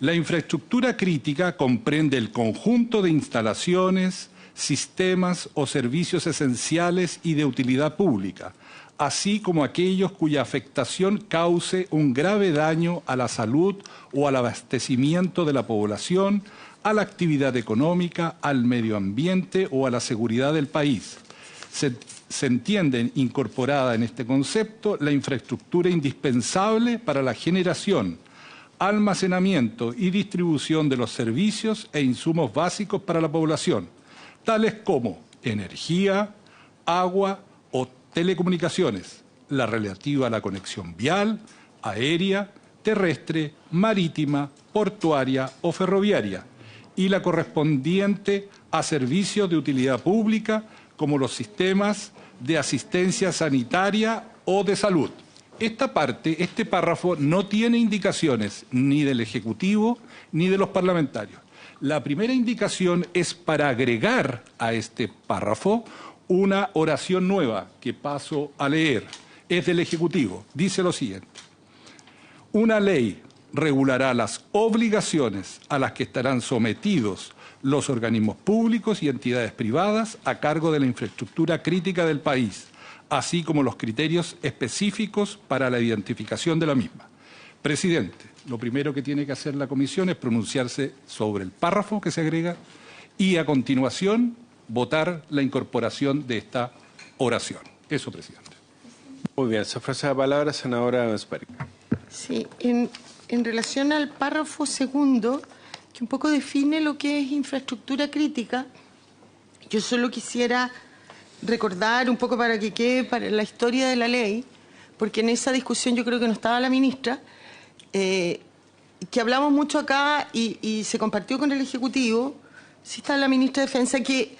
La infraestructura crítica comprende el conjunto de instalaciones, sistemas o servicios esenciales y de utilidad pública, así como aquellos cuya afectación cause un grave daño a la salud o al abastecimiento de la población, a la actividad económica, al medio ambiente o a la seguridad del país. Se entiende incorporada en este concepto la infraestructura indispensable para la generación, almacenamiento y distribución de los servicios e insumos básicos para la población, tales como energía, agua o telecomunicaciones, la relativa a la conexión vial, aérea, terrestre, marítima, portuaria o ferroviaria, y la correspondiente a servicios de utilidad pública como los sistemas de asistencia sanitaria o de salud. Esta parte, este párrafo, no tiene indicaciones ni del Ejecutivo ni de los parlamentarios. La primera indicación es para agregar a este párrafo una oración nueva que paso a leer. Es del Ejecutivo. Dice lo siguiente. Una ley regulará las obligaciones a las que estarán sometidos los organismos públicos y entidades privadas a cargo de la infraestructura crítica del país, así como los criterios específicos para la identificación de la misma. Presidente, lo primero que tiene que hacer la comisión es pronunciarse sobre el párrafo que se agrega y a continuación votar la incorporación de esta oración. Eso, presidente. Muy bien, se ofrece la palabra, senadora Ensperger. Sí, en relación al párrafo segundo, que un poco define lo que es infraestructura crítica, yo solo quisiera recordar un poco para que quede para la historia de la ley, porque en esa discusión yo creo que no estaba la ministra, que hablamos mucho acá y se compartió con el Ejecutivo, sí está la ministra de Defensa, que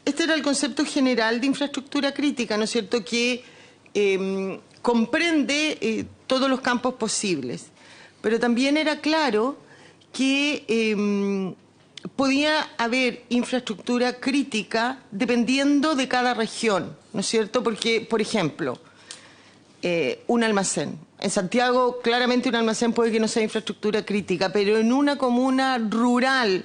este era el concepto general de infraestructura crítica, ¿no es cierto?, que comprende todos los campos posibles. Pero también era claro que podía haber infraestructura crítica dependiendo de cada región, ¿no es cierto? Porque, por ejemplo, un almacén. En Santiago, claramente un almacén puede que no sea infraestructura crítica, pero en una comuna rural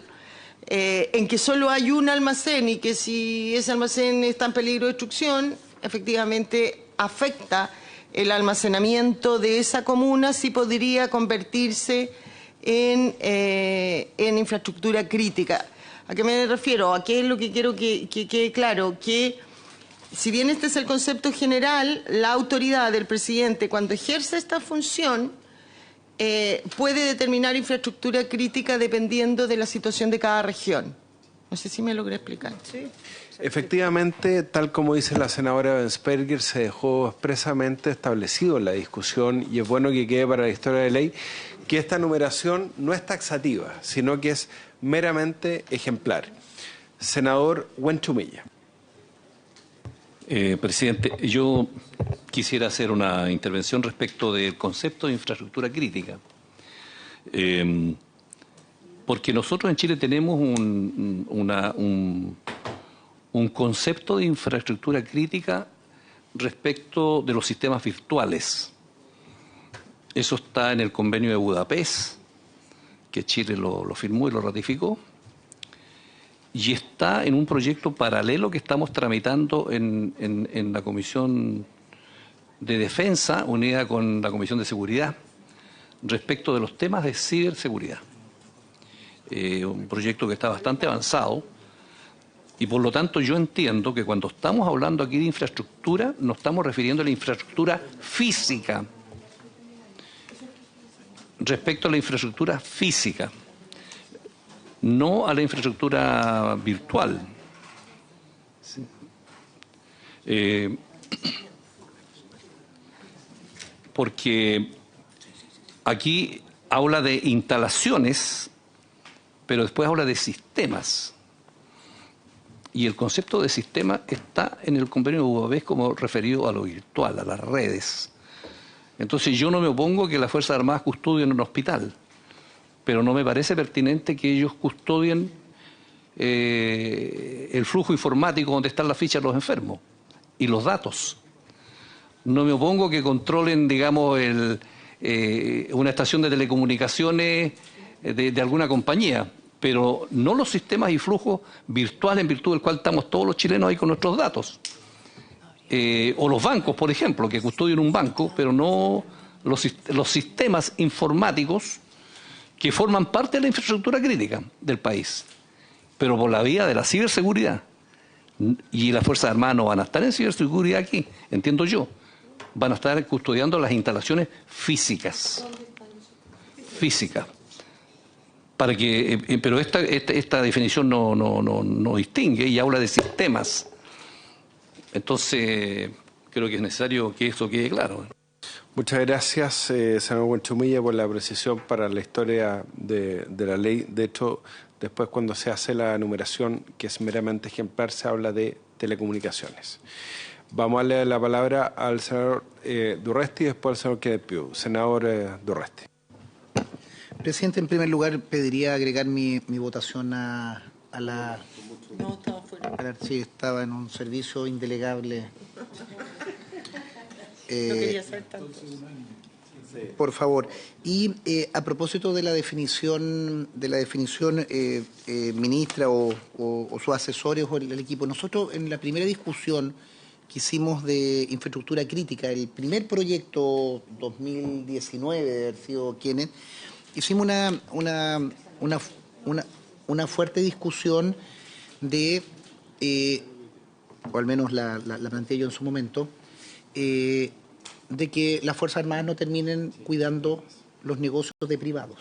en que solo hay un almacén y que si ese almacén está en peligro de destrucción, efectivamente afecta el almacenamiento de esa comuna, sí podría convertirse en infraestructura crítica. ¿A qué me refiero? ¿A qué es lo que quiero que quede claro? Que si bien este es el concepto general, la autoridad del presidente, cuando ejerce esta función, puede determinar infraestructura crítica dependiendo de la situación de cada región. No sé si me logré explicar. ¿Sí? Efectivamente, tal como dice la senadora Ensperger, se dejó expresamente establecido en la discusión, y es bueno que quede para la historia de ley, que esta numeración no es taxativa, sino que es meramente ejemplar. Senador Wenchumilla. Presidente, yo quisiera hacer una intervención respecto del concepto de infraestructura crítica. Porque nosotros en Chile tenemos un concepto de infraestructura crítica respecto de los sistemas virtuales. Eso está en el convenio de Budapest, que Chile lo firmó y lo ratificó, y está en un proyecto paralelo que estamos tramitando en la Comisión de Defensa, unida con la Comisión de Seguridad, respecto de los temas de ciberseguridad. Un proyecto que está bastante avanzado, y por lo tanto yo entiendo que cuando estamos hablando aquí de infraestructura, nos estamos refiriendo a la infraestructura física, respecto a la infraestructura física, no a la infraestructura virtual. Sí. Porque aquí habla de instalaciones, pero después habla de sistemas. Y el concepto de sistema está en el convenio de Budapest como referido a lo virtual, a las redes. Entonces yo no me opongo que las Fuerzas Armadas custodien un hospital, pero no me parece pertinente que ellos custodien el flujo informático donde están las fichas de los enfermos y los datos. No me opongo que controlen, digamos, una estación de telecomunicaciones de alguna compañía, pero no los sistemas y flujos virtuales en virtud del cual estamos todos los chilenos ahí con nuestros datos. O los bancos, por ejemplo, que custodian un banco, pero no los sistemas informáticos que forman parte de la infraestructura crítica del país, pero por la vía de la ciberseguridad. Y las Fuerzas Armadas no van a estar en ciberseguridad aquí, entiendo yo. Van a estar custodiando las instalaciones físicas. Para que, pero esta definición no distingue y habla de sistemas. Entonces, creo que es necesario que eso quede claro. Muchas gracias, senador Buenchumilla, por la precisión para la historia de la ley. De hecho, después cuando se hace la numeración, que es meramente ejemplar, se habla de telecomunicaciones. Vamos a darle la palabra al senador Durresti y después al senador Kenneth Pugh. Senador Durresti. Presidente, en primer lugar pediría agregar mi votación a la... No, estaba fuera. Sí, estaba en un servicio indelegable. No quería saber tanto. Por favor. Y a propósito de la definición, ministra o sus asesores o el equipo, nosotros en la primera discusión que hicimos de infraestructura crítica, el primer proyecto 2019 de haber sido Kenneth, hicimos una fuerte discusión de, o al menos la planteé yo en su momento, de que las Fuerzas Armadas no terminen cuidando los negocios de privados.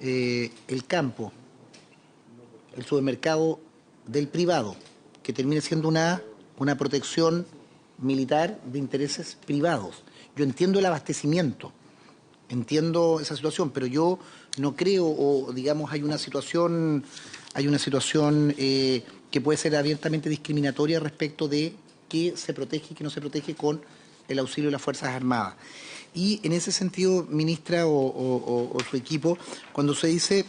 El campo, el supermercado del privado, que termine siendo una protección militar de intereses privados. Yo entiendo el abastecimiento, entiendo esa situación, pero yo no creo, o digamos hay una situación que puede ser abiertamente discriminatoria respecto de qué se protege y qué no se protege con el auxilio de las Fuerzas Armadas. Y en ese sentido, ministra o su equipo, cuando se dice,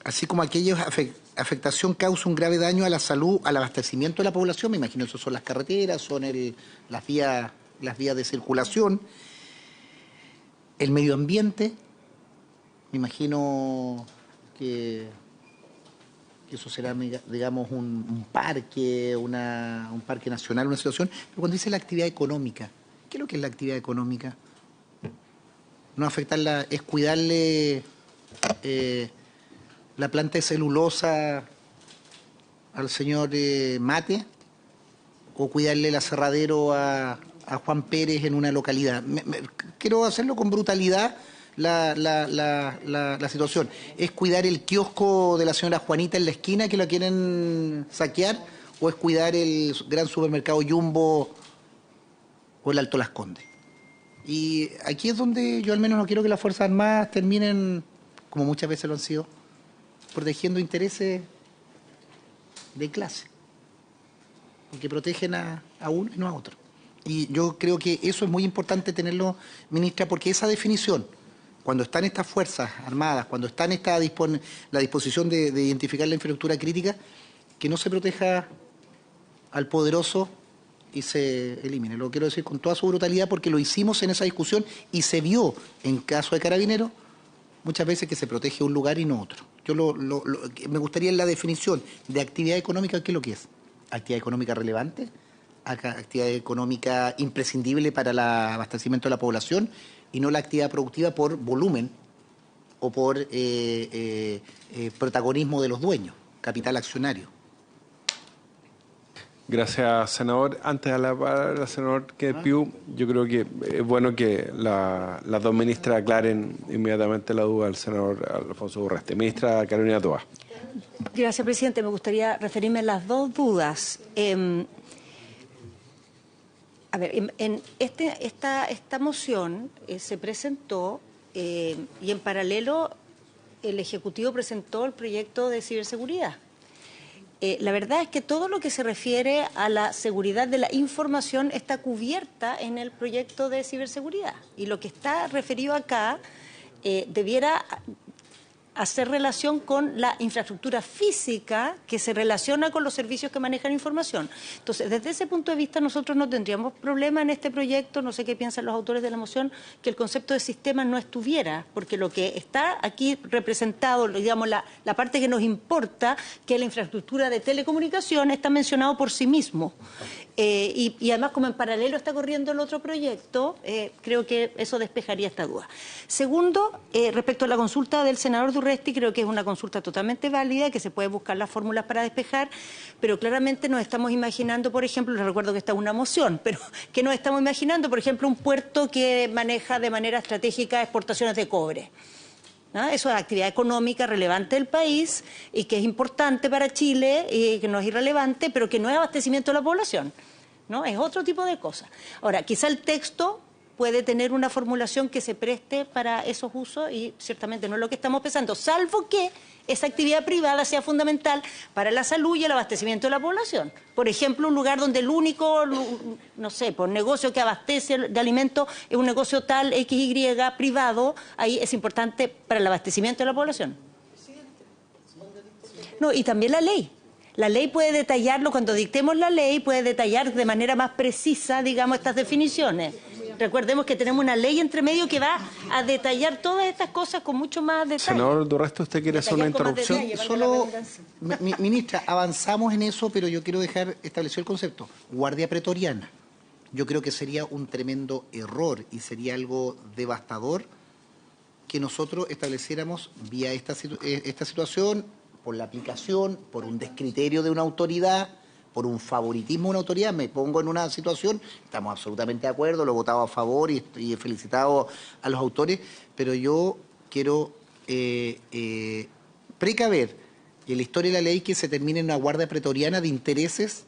así como aquella afectación causa un grave daño a la salud, al abastecimiento de la población, me imagino eso son las carreteras, son las vías de circulación, el medio ambiente, me imagino que eso será, digamos, un parque, un parque nacional, una situación. Pero cuando dice la actividad económica, ¿qué es lo que es la actividad económica? No afectarla, es cuidarle la planta de celulosa al señor Mate, o cuidarle el aserradero a Juan Pérez en una localidad. Quiero hacerlo con brutalidad. La situación es cuidar el kiosco de la señora Juanita en la esquina que la quieren saquear, o es cuidar el gran supermercado Jumbo o el Alto Las Condes. Y aquí es donde yo al menos no quiero que las Fuerzas Armadas terminen, como muchas veces lo han sido, protegiendo intereses de clase, porque protegen a uno y no a otro. Y yo creo que eso es muy importante tenerlo, ministra, porque esa definición, cuando están estas Fuerzas Armadas, cuando está en la disposición de identificar la infraestructura crítica, que no se proteja al poderoso y se elimine. Lo quiero decir con toda su brutalidad porque lo hicimos en esa discusión y se vio en caso de Carabineros muchas veces que se protege un lugar y no otro. Yo me gustaría en la definición de actividad económica, ¿qué es lo que es? ¿Actividad económica relevante? ¿Actividad económica imprescindible para el abastecimiento de la población? Y no la actividad productiva por volumen o por protagonismo de los dueños, capital accionario. Gracias, senador. Antes de la palabra, senador Kenneth Pugh, yo creo que es bueno que las dos ministras aclaren inmediatamente la duda al senador Alfonso Durresti. Ministra Carolina Toa. Gracias, presidente. Me gustaría referirme a las dos dudas. A ver, esta moción se presentó y en paralelo el Ejecutivo presentó el proyecto de ciberseguridad. La verdad es que todo lo que se refiere a la seguridad de la información está cubierta en el proyecto de ciberseguridad. Y lo que está referido acá debiera hacer relación con la infraestructura física que se relaciona con los servicios que manejan información. Entonces, desde ese punto de vista, nosotros no tendríamos problema en este proyecto, no sé qué piensan los autores de la moción, que el concepto de sistema no estuviera, porque lo que está aquí representado, digamos, la parte que nos importa, que es la infraestructura de telecomunicación, está mencionado por sí mismo. Y además, como en paralelo está corriendo el otro proyecto, creo que eso despejaría esta duda. Segundo, respecto a la consulta del senador Durresti, creo que es una consulta totalmente válida, que se puede buscar las fórmulas para despejar, pero claramente nos estamos imaginando, por ejemplo, les recuerdo que está una moción, pero que nos estamos imaginando, por ejemplo, un puerto que maneja de manera estratégica exportaciones de cobre. ¿Ah? Eso es actividad económica relevante del país y que es importante para Chile y que no es irrelevante, pero que no es abastecimiento de la población. ¿no? Es otro tipo de cosa. Ahora, quizá el texto puede tener una formulación que se preste para esos usos y ciertamente no es lo que estamos pensando, salvo que esa actividad privada sea fundamental para la salud y el abastecimiento de la población. Por ejemplo, un lugar donde el único, no sé, por negocio que abastece de alimentos es un negocio tal, XY, privado, ahí es importante para el abastecimiento de la población. No, y también la ley. La ley puede detallarlo, cuando dictemos la ley, puede detallar de manera más precisa, digamos, estas definiciones. Recordemos que tenemos una ley entre medio que va a detallar todas estas cosas con mucho más detalle. Senador Durresti, ¿usted quiere hacer una interrupción? Solo, ministra, avanzamos en eso, pero yo quiero dejar establecido el concepto. Guardia pretoriana. Yo creo que sería un tremendo error y sería algo devastador que nosotros estableciéramos vía esta situación, por la aplicación, por un descriterio de una autoridad, por un favoritismo de una autoridad. Me pongo en una situación, estamos absolutamente de acuerdo, lo he votado a favor y he felicitado a los autores, pero yo quiero precaver en la historia de la ley que se termine en una guardia pretoriana de intereses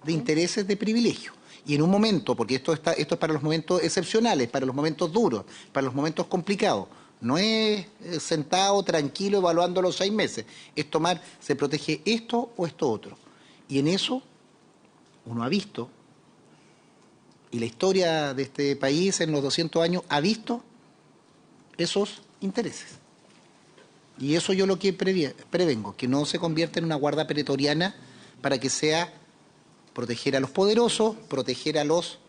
de privilegio. Y en un momento, porque esto es para los momentos excepcionales, para los momentos duros, para los momentos complicados, no es sentado tranquilo evaluando los 6 meses, es tomar, se protege esto o esto otro. Y en eso uno ha visto, y la historia de este país en los 200 años ha visto esos intereses. Y eso yo lo que prevengo, que no se convierta en una guardia pretoriana para que sea proteger a los poderosos, proteger a los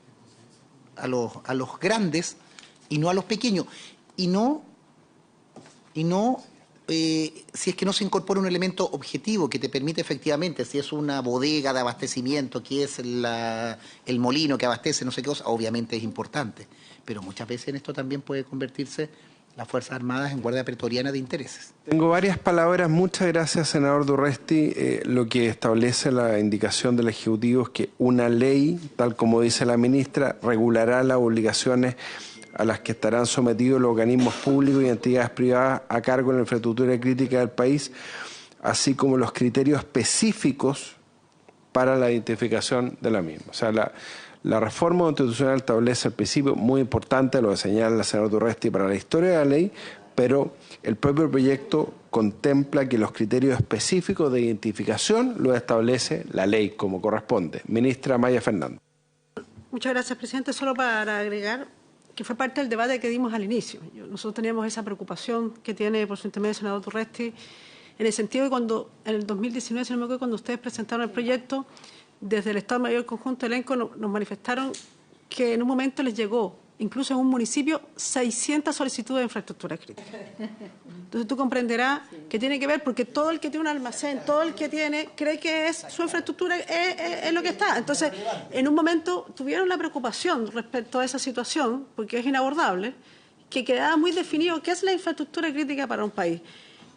grandes y no a los pequeños. Y no si es que no se incorpora un elemento objetivo que te permite efectivamente, si es una bodega de abastecimiento, que es el molino que abastece, no sé qué cosa, obviamente es importante. Pero muchas veces en esto también puede convertirse las Fuerzas Armadas en guardia pretoriana de intereses. Tengo varias palabras. Muchas gracias, senador Durresti. Lo que establece la indicación del Ejecutivo es que una ley, tal como dice la ministra, regulará las obligaciones a las que estarán sometidos los organismos públicos y entidades privadas a cargo de la infraestructura crítica del país, así como los criterios específicos para la identificación de la misma. O sea, la reforma constitucional establece el principio muy importante, lo que señala el senador Durresti, para la historia de la ley, pero el propio proyecto contempla que los criterios específicos de identificación lo establece la ley como corresponde. Ministra Maya Fernández. Muchas gracias, presidente. Solo para agregar que fue parte del debate que dimos al inicio. Nosotros teníamos esa preocupación que tiene por su intermedio el senador Durresti, en el sentido de cuando, en el 2019, si no me acuerdo, cuando ustedes presentaron el proyecto, desde el Estado Mayor Conjunto Elenco nos manifestaron que en un momento les llegó, incluso en un municipio, 600 solicitudes de infraestructura crítica. Entonces tú comprenderás que tiene que ver, porque todo el que tiene un almacén, todo el que tiene, cree que es su infraestructura, es lo que está. Entonces, en un momento tuvieron la preocupación respecto a esa situación, porque es inabordable, que quedaba muy definido qué es la infraestructura crítica para un país.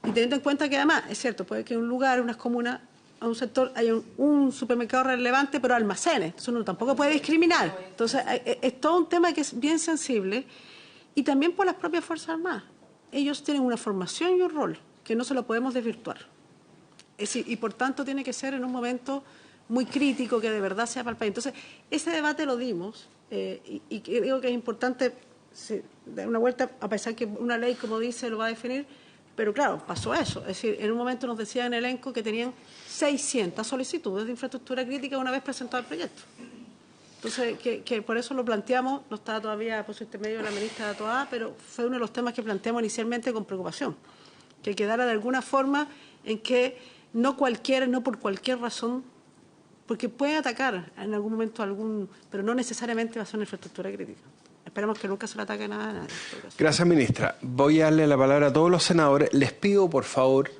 Y teniendo en cuenta que además, es cierto, puede que en un lugar, unas comunas, a un sector haya un supermercado relevante, pero almacenes. Eso uno tampoco puede discriminar. Entonces, es todo un tema que es bien sensible, y también por las propias Fuerzas Armadas. Ellos tienen una formación y un rol que no se lo podemos desvirtuar. Es decir, y por tanto tiene que ser en un momento muy crítico, que de verdad sea para el país. Entonces, ese debate lo dimos, y creo que es importante dar una vuelta, a pesar que una ley, como dice, lo va a definir, pero claro, pasó eso. Es decir, en un momento nos decían en Elenco que tenían 600 solicitudes de infraestructura crítica una vez presentado el proyecto. Entonces, que por eso lo planteamos, no estaba todavía por su intermedio la ministra de Toa, pero fue uno de los temas que planteamos inicialmente con preocupación, que quedara de alguna forma en que no cualquiera, no por cualquier razón, porque puede atacar en algún momento pero no necesariamente va a ser una infraestructura crítica. Esperamos que nunca se le ataque nada a nadie. Gracias, ministra. Voy a darle la palabra a todos los senadores. Les pido, por favor,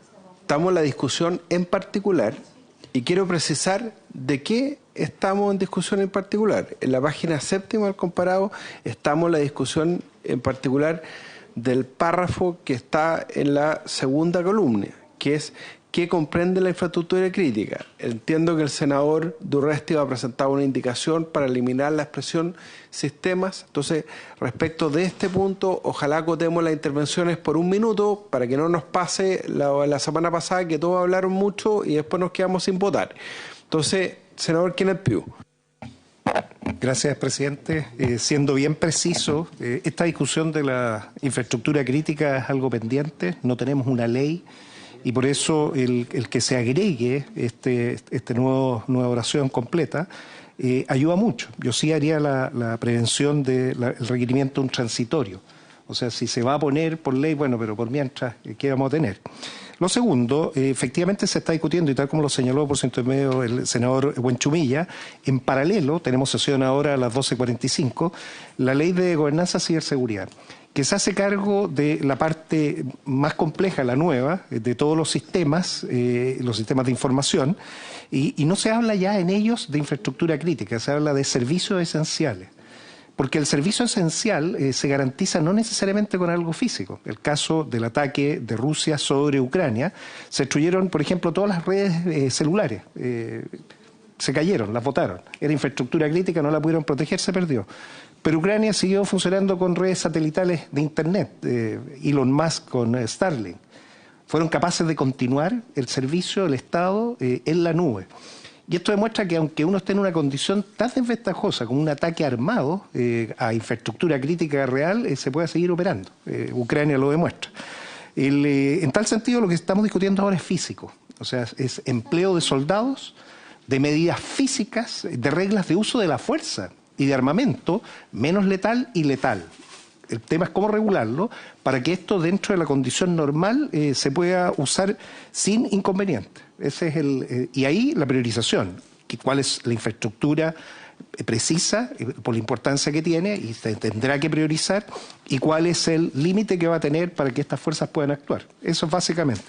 estamos en la discusión en particular y quiero precisar de qué estamos en discusión en particular. En la página 7 del comparado estamos en la discusión en particular del párrafo que está en la segunda columna, que es ¿qué comprende la infraestructura crítica? Entiendo que el senador Durresti va a presentar una indicación para eliminar la expresión sistemas. Entonces, respecto de este punto, ojalá acotemos las intervenciones por un minuto para que no nos pase la semana pasada que todos hablaron mucho y después nos quedamos sin votar. Entonces, senador Kenneth Pugh. Gracias, presidente. Siendo bien preciso, esta discusión de la infraestructura crítica es algo pendiente, no tenemos una ley y por eso el que se agregue nueva oración completa ayuda mucho. Yo sí haría la prevención del requerimiento de un transitorio. O sea, si se va a poner por ley, bueno, pero por mientras, ¿qué vamos a tener? Lo segundo, efectivamente se está discutiendo, y tal como lo señaló por su intermedio el senador Buenchumilla, en paralelo, tenemos sesión ahora a las 12:45, la ley de gobernanza ciberseguridad, que se hace cargo de la parte más compleja, la nueva, de todos los sistemas de información, y no se habla ya en ellos de infraestructura crítica, se habla de servicios esenciales. Porque el servicio esencial se garantiza no necesariamente con algo físico. El caso del ataque de Rusia sobre Ucrania, se destruyeron, por ejemplo, todas las redes celulares. Se cayeron, las botaron. Era infraestructura crítica, no la pudieron proteger, se perdió. Pero Ucrania siguió funcionando con redes satelitales de Internet, Elon Musk con Starlink. Fueron capaces de continuar el servicio del Estado en la nube. Y esto demuestra que aunque uno esté en una condición tan desventajosa como un ataque armado a infraestructura crítica real, se puede seguir operando. Ucrania lo demuestra. En tal sentido, lo que estamos discutiendo ahora es físico. O sea, es empleo de soldados, de medidas físicas, de reglas de uso de la fuerza y de armamento menos letal y letal. El tema es cómo regularlo para que esto dentro de la condición normal se pueda usar sin inconveniente. Ese es y ahí la priorización, cuál es la infraestructura precisa por la importancia que tiene y se tendrá que priorizar y cuál es el límite que va a tener para que estas fuerzas puedan actuar. Eso es básicamente.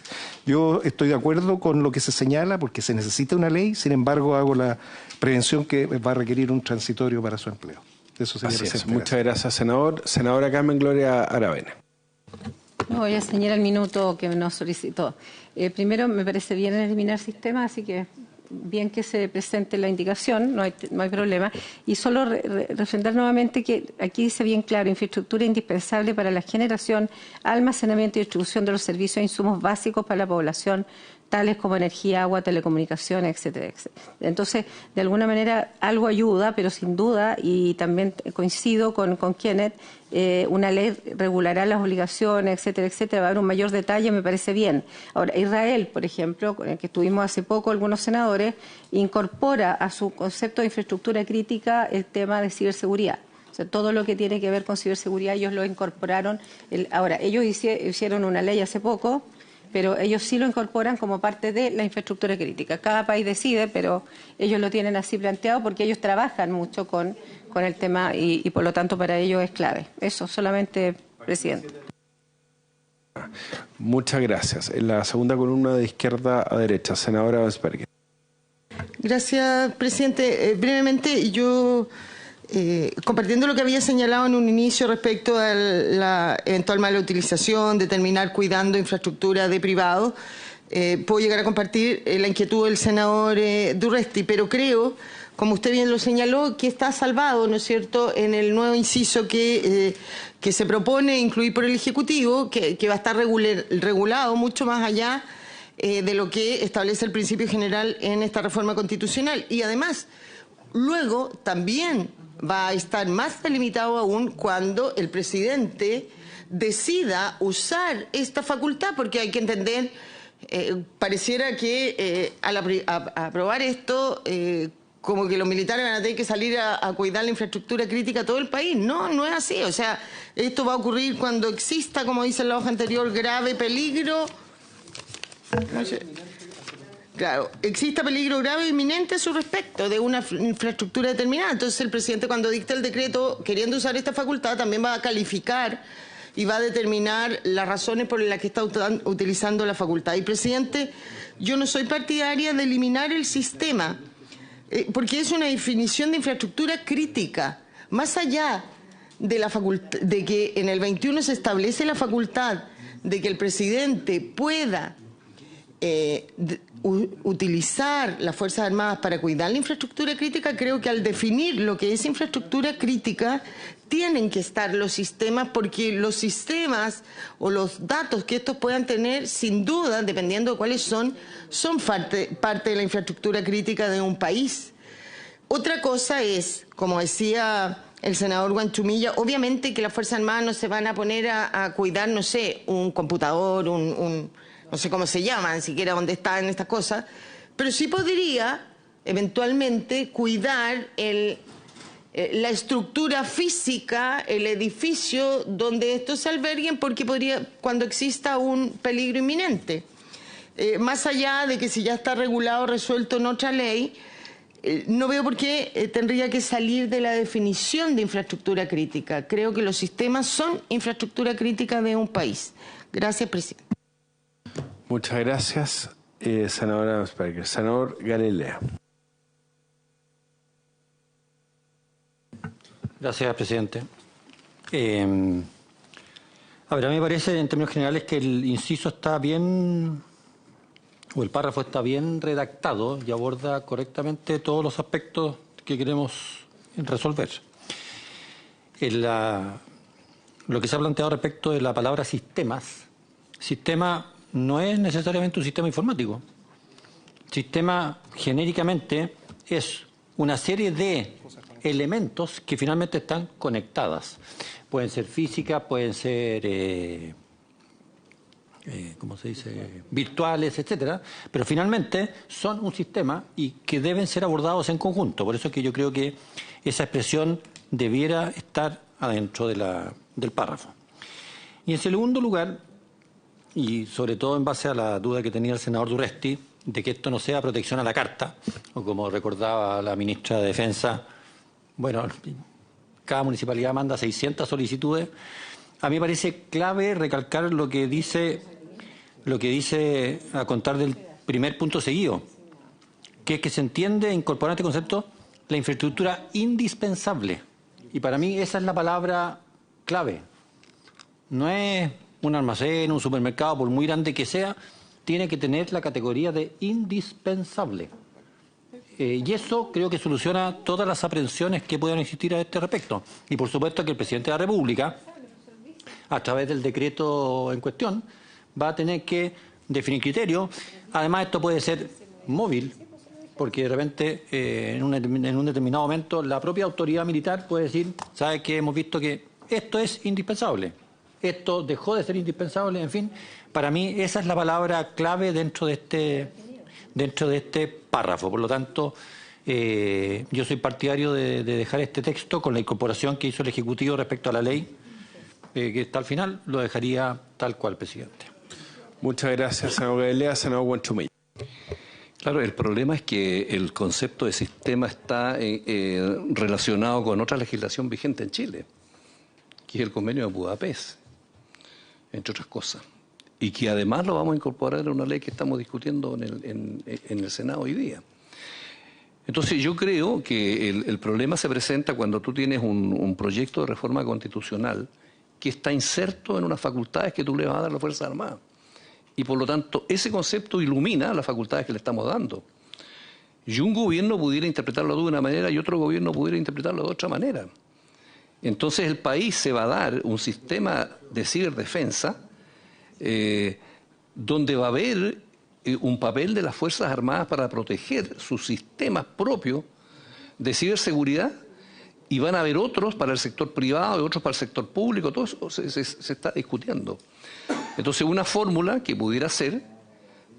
Yo estoy de acuerdo con lo que se señala porque se necesita una ley, sin embargo hago la prevención que va a requerir un transitorio para su empleo. Eso sería. Así es. Muchas gracias, senador. Senadora Carmen Gloria Aravena. No, voy a señalar el minuto que nos solicitó. Primero, me parece bien eliminar sistemas, así que bien que se presente la indicación, no hay problema. Y solo refrendar nuevamente que aquí dice bien claro, infraestructura indispensable para la generación, almacenamiento y distribución de los servicios e insumos básicos para la población, tales como energía, agua, telecomunicaciones, etcétera, etcétera. Entonces, de alguna manera, algo ayuda, pero sin duda, y también coincido con Kenneth, una ley regulará las obligaciones, etcétera, etcétera, va a haber un mayor detalle, me parece bien. Ahora, Israel, por ejemplo, con el que estuvimos hace poco algunos senadores, incorpora a su concepto de infraestructura crítica el tema de ciberseguridad. O sea, todo lo que tiene que ver con ciberseguridad, ellos lo incorporaron. Ahora, ellos hicieron una ley hace poco, pero ellos sí lo incorporan como parte de la infraestructura crítica. Cada país decide, pero ellos lo tienen así planteado porque ellos trabajan mucho con el tema y por lo tanto para ellos es clave. Eso, solamente, presidente. Muchas gracias. En la segunda columna de izquierda a derecha, senadora Wensberger. Gracias, presidente. Brevemente, yo... compartiendo lo que había señalado en un inicio respecto a la eventual mala utilización de terminar cuidando infraestructura de privado, puedo llegar a compartir la inquietud del senador Durresti, pero creo, como usted bien lo señaló, que está salvado, ¿no es cierto?, en el nuevo inciso que se propone incluir por el Ejecutivo, que va a estar regulado mucho más allá de lo que establece el principio general en esta reforma constitucional. Y además, luego también va a estar más delimitado aún cuando el presidente decida usar esta facultad, porque hay que entender, pareciera que al aprobar esto, como que los militares van a tener que salir a cuidar la infraestructura crítica a todo el país. No, no es así. O sea, esto va a ocurrir cuando exista, como dice en la hoja anterior, grave peligro. No sé. Claro, exista peligro grave e inminente a su respecto de una infraestructura determinada. Entonces el presidente, cuando dicta el decreto, queriendo usar esta facultad, también va a calificar y va a determinar las razones por las que está utilizando la facultad. Y, presidente, yo no soy partidaria de eliminar el sistema, porque es una definición de infraestructura crítica. Más allá de la facultad, de que en el 21 se establece la facultad de que el presidente pueda utilizar las Fuerzas Armadas para cuidar la infraestructura crítica, creo que al definir lo que es infraestructura crítica tienen que estar los sistemas, porque los sistemas o los datos que estos puedan tener, sin duda, dependiendo de cuáles son parte de la infraestructura crítica de un país. Otra cosa es, como decía el senador Huanchumilla, obviamente que las Fuerzas Armadas no se van a poner a cuidar, no sé, un computador, no sé cómo se llama, ni siquiera dónde están estas cosas, pero sí podría eventualmente cuidar la estructura física, el edificio donde estos se alberguen, porque podría, cuando exista un peligro inminente. Más allá de que si ya está regulado, resuelto en otra ley, no veo por qué tendría que salir de la definición de infraestructura crítica. Creo que los sistemas son infraestructura crítica de un país. Gracias, presidente. Muchas gracias, senadora Sperger. Senador Galilea. Gracias, presidente. A ver, a mí me parece, en términos generales, que el inciso está bien, o el párrafo está bien redactado y aborda correctamente todos los aspectos que queremos resolver. Lo que se ha planteado respecto de la palabra sistemas, sistema no es necesariamente un sistema informático. Sistema, genéricamente, es una serie de elementos que finalmente están conectadas. Pueden ser físicas, pueden ser, ¿cómo se dice?, virtuales, etcétera, pero finalmente son un sistema y que deben ser abordados en conjunto. Por eso es que yo creo que esa expresión debiera estar adentro del párrafo. Y en segundo lugar, y sobre todo en base a la duda que tenía el senador Durresti, de que esto no sea protección a la carta, o como recordaba la ministra de Defensa, bueno, cada municipalidad manda 600 solicitudes. A mí me parece clave recalcar lo que dice a contar del primer punto seguido, que es que se entiende incorporar este concepto la infraestructura indispensable. Y para mí esa es la palabra clave. No es un almacén, un supermercado, por muy grande que sea, tiene que tener la categoría de indispensable. Y eso creo que soluciona todas las aprensiones que puedan existir a este respecto. Y por supuesto que el presidente de la República, a través del decreto en cuestión, va a tener que definir criterios. Además, esto puede ser móvil, porque de repente, en un determinado momento, la propia autoridad militar puede decir, ¿sabe qué? Hemos visto que esto es indispensable, esto dejó de ser indispensable, en fin. Para mí, esa es la palabra clave dentro de este párrafo. Por lo tanto, yo soy partidario de dejar este texto con la incorporación que hizo el Ejecutivo respecto a la ley, que está al final, lo dejaría tal cual, presidente. Muchas gracias, senador Galilea. Senador Huanchumilla. Claro, el problema es que el concepto de sistema está relacionado con otra legislación vigente en Chile, que es el Convenio de Budapest, entre otras cosas, y que además lo vamos a incorporar en una ley que estamos discutiendo en el Senado hoy día. Entonces yo creo que el problema se presenta cuando tú tienes un proyecto de reforma constitucional que está inserto en unas facultades que tú le vas a dar a las Fuerzas Armadas. Y por lo tanto, ese concepto ilumina las facultades que le estamos dando. Y un gobierno pudiera interpretarlo de una manera y otro gobierno pudiera interpretarlo de otra manera. Entonces el país se va a dar un sistema de ciberdefensa donde va a haber un papel de las Fuerzas Armadas para proteger sus sistemas propios de ciberseguridad, y van a haber otros para el sector privado y otros para el sector público. Todo eso se está discutiendo. Entonces, una fórmula que pudiera ser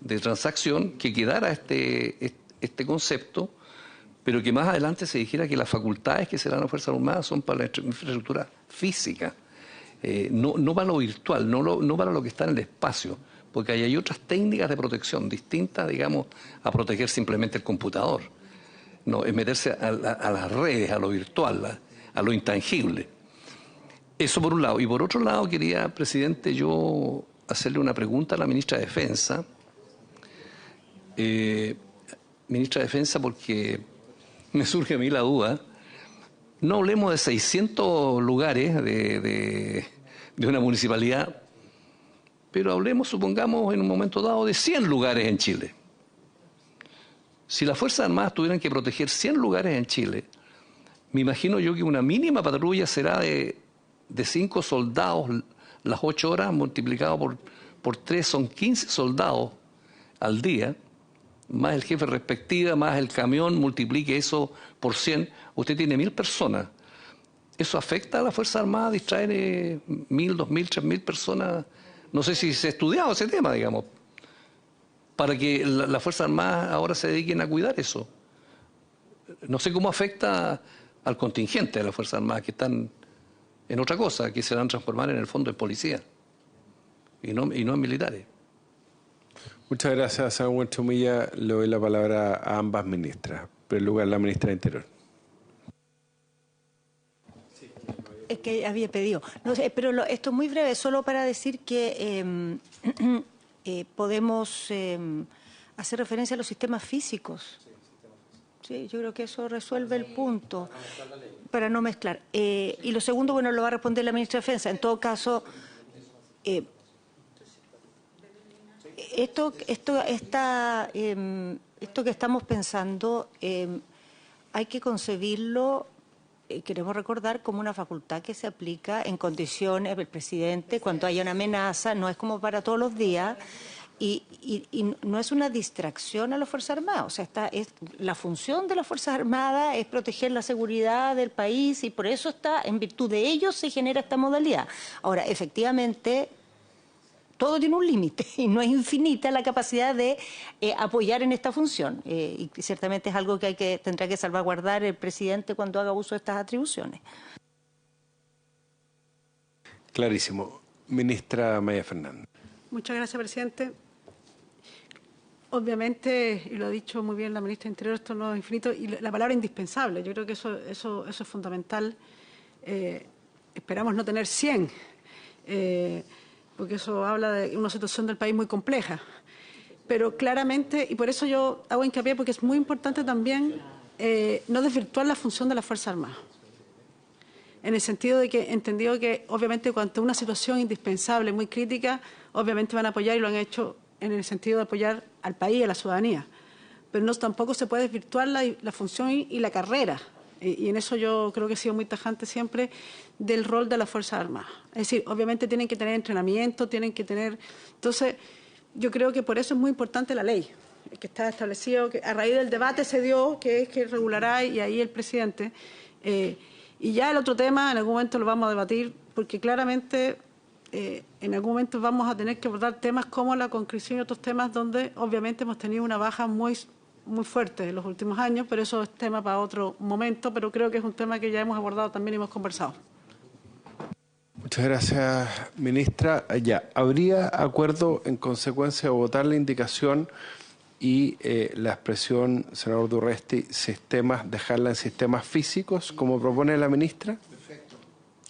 de transacción, que quedara este concepto, pero que más adelante se dijera que las facultades que se dan a las Fuerzas Armadas son para la infraestructura física, no para lo virtual, no para lo que está en el espacio, porque hay otras técnicas de protección distintas, digamos, a proteger simplemente el computador. No, es meterse a las redes, a lo virtual, a lo intangible. Eso por un lado. Y por otro lado, quería, presidente, yo hacerle una pregunta a la ministra de Defensa. Ministra de Defensa, porque me surge a mí la duda. No hablemos de 600 lugares de una municipalidad, pero hablemos, supongamos, en un momento dado, de 100 lugares en Chile. Si las Fuerzas Armadas tuvieran que proteger 100 lugares en Chile, me imagino yo que una mínima patrulla será de 5 soldados las 8 horas, multiplicado por 3, son 15 soldados al día, más el jefe respectiva, más el camión, multiplique eso por 100, usted tiene 1000 personas. ¿Eso afecta a la Fuerza Armada, distraer 1000, 2000, 3000 personas? No sé si se ha estudiado ese tema, digamos, para que la Fuerza Armada ahora se dediquen a cuidar eso. No sé cómo afecta al contingente de la Fuerza Armada, que están en otra cosa, que se van a transformar en el fondo en policía y no en militares. Muchas gracias, señor Buenchumilla. Le doy la palabra a ambas ministras. En primer lugar, la ministra de Interior. Es que había pedido. No sé, pero esto es muy breve, solo para decir que podemos hacer referencia a los sistemas físicos. Sí, yo creo que eso resuelve el punto, para no mezclar. Y lo segundo, bueno, lo va a responder la ministra de Defensa. En todo caso, esto que estamos pensando hay que concebirlo, queremos recordar, como una facultad que se aplica en condiciones del presidente cuando haya una amenaza, no es como para todos los días. Y no es una distracción a las Fuerzas Armadas. O sea, la función de las Fuerzas Armadas es proteger la seguridad del país y por eso en virtud de ello se genera esta modalidad. Ahora, efectivamente, todo tiene un límite y no es infinita la capacidad de apoyar en esta función. Y ciertamente es algo que tendrá que salvaguardar el presidente cuando haga uso de estas atribuciones. Clarísimo. Ministra Maya Fernández. Muchas gracias, presidente. Obviamente, y lo ha dicho muy bien la ministra de Interior, esto no es infinito, y la palabra indispensable, yo creo que eso es fundamental. Esperamos no tener 100, porque eso habla de una situación del país muy compleja. Pero claramente, y por eso yo hago hincapié, porque es muy importante también no desvirtuar la función de las Fuerzas Armadas. En el sentido de que, entendido que obviamente cuando una situación indispensable, muy crítica, obviamente van a apoyar y lo han hecho en el sentido de apoyar al país y a la ciudadanía. Pero tampoco se puede desvirtuar la función y la carrera. Y en eso yo creo que he sido muy tajante siempre del rol de las Fuerzas Armadas. Es decir, obviamente tienen que tener entrenamiento, tienen que tener... Entonces, yo creo que por eso es muy importante la ley, que está establecido, que a raíz del debate se dio, que es que regulará y ahí el presidente... y ya el otro tema, en algún momento lo vamos a debatir, porque claramente en algún momento vamos a tener que abordar temas como la conscripción y otros temas donde obviamente hemos tenido una baja muy fuerte en los últimos años, pero eso es tema para otro momento, pero creo que es un tema que ya hemos abordado también y hemos conversado. Muchas gracias, ministra. Ya, ¿habría acuerdo en consecuencia de votar la indicación y la expresión, senador Durresti, dejarla en sistemas físicos, como propone la ministra? Perfecto.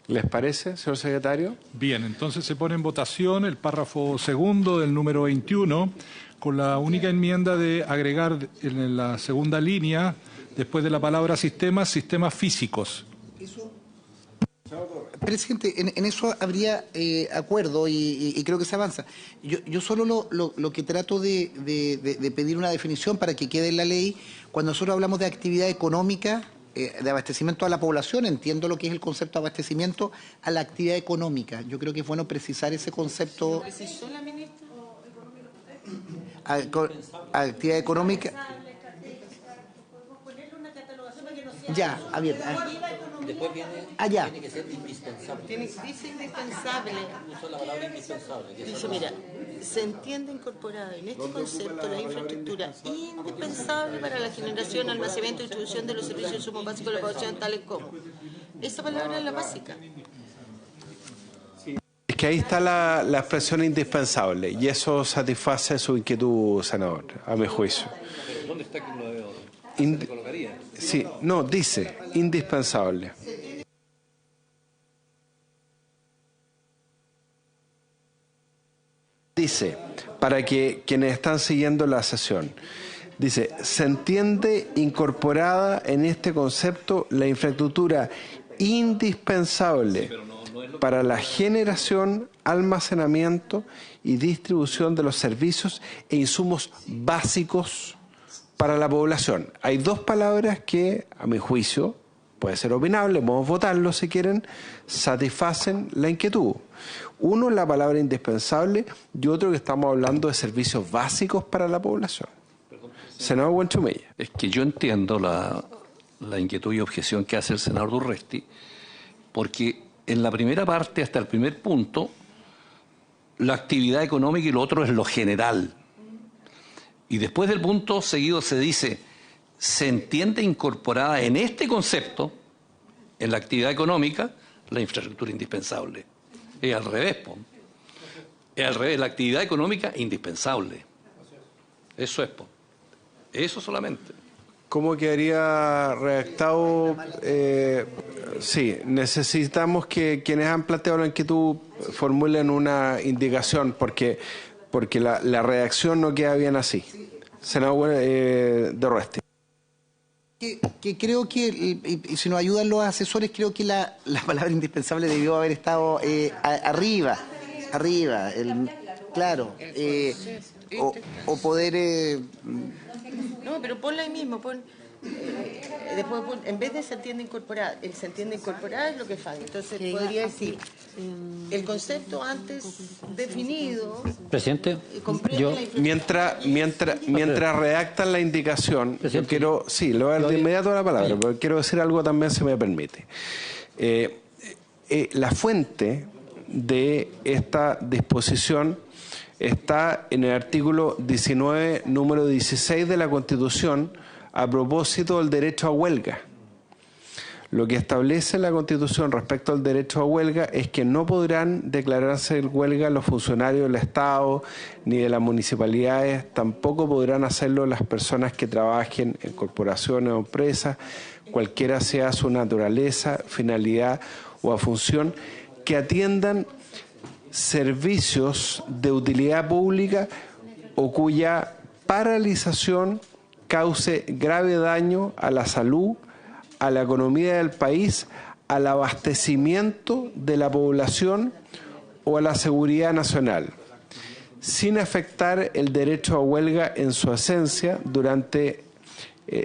¿Les parece, señor secretario? Bien, entonces se pone en votación el párrafo segundo del número 21, con la única enmienda de agregar en la segunda línea, después de la palabra sistemas físicos. Presidente, en eso habría acuerdo y creo que se avanza. Yo solo lo que trato de pedir una definición para que quede en la ley, cuando nosotros hablamos de actividad económica, de abastecimiento a la población, entiendo lo que es el concepto de abastecimiento a la actividad económica. Yo creo que es bueno precisar ese concepto. ¿Lo precisó la ministra? Actividad económica. Ya, abierta. Después viene, tiene que ser indispensable. Dice indispensable. Uso la palabra indispensable. Dice, mira, se entiende incorporada en este concepto la infraestructura indispensable para la generación, almacenamiento y distribución de los servicios de insumos básicos de la población, tales como. Esa palabra es la básica. Es que ahí está la expresión indispensable y eso satisface su inquietud, senador, a mi juicio. ¿Dónde está que lo veo ahora? ¿Se colocaría? Sí, no, dice indispensable. Dice, para que quienes están siguiendo la sesión, dice, se entiende incorporada en este concepto la infraestructura indispensable para la generación, almacenamiento y distribución de los servicios e insumos básicos para la población. Hay dos palabras que, a mi juicio, puede ser opinable, podemos votarlo si quieren, satisfacen la inquietud. Uno, la palabra indispensable, y otro que estamos hablando de servicios básicos para la población. Senador Buenchumilla. Es que yo entiendo la inquietud y objeción que hace el senador Durresti, porque en la primera parte, hasta el primer punto, la actividad económica y lo otro es lo general. Y después del punto seguido se dice, se entiende incorporada en este concepto, en la actividad económica, la infraestructura indispensable. Es al revés, po. Es al revés, la actividad económica indispensable. Eso es, po. Eso solamente. ¿Cómo quedaría redactado? Sí, necesitamos que quienes han planteado la inquietud formulen una indicación, porque la redacción no queda bien así. Senador Durresti. Que creo que, y si nos ayudan los asesores, creo que la palabra indispensable debió haber estado arriba, claro, o poder... No, pero ponla ahí mismo, después en vez de se entiende incorporada, el se entiende incorporada es lo que falta. Entonces podría decir, el concepto antes definido... Presidente, yo... Mientras redactan la indicación, yo quiero... Sí, le voy a dar de inmediato la palabra, pero quiero decir algo también, si me permite. La fuente de esta disposición está en el artículo 19, número 16 de la Constitución, a propósito del derecho a huelga. Lo que establece la Constitución respecto al derecho a huelga es que no podrán declararse en huelga los funcionarios del Estado ni de las municipalidades, tampoco podrán hacerlo las personas que trabajen en corporaciones o empresas, cualquiera sea su naturaleza, finalidad o función, que atiendan servicios de utilidad pública o cuya paralización cause grave daño a la salud, a la economía del país, al abastecimiento de la población o a la seguridad nacional, sin afectar el derecho a huelga en su esencia. Durante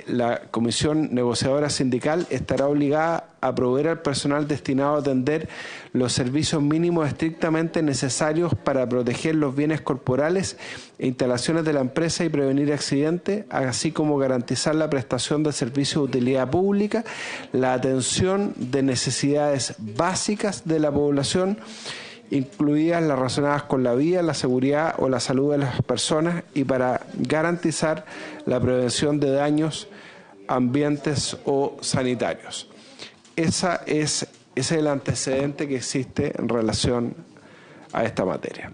la Comisión Negociadora Sindical estará obligada a proveer al personal destinado a atender los servicios mínimos estrictamente necesarios para proteger los bienes corporales e instalaciones de la empresa y prevenir accidentes, así como garantizar la prestación de servicios de utilidad pública, la atención de necesidades básicas de la población, incluidas las relacionadas con la vida, la seguridad o la salud de las personas, y para garantizar la prevención de daños ambientes o sanitarios. Ese es el antecedente que existe en relación a esta materia.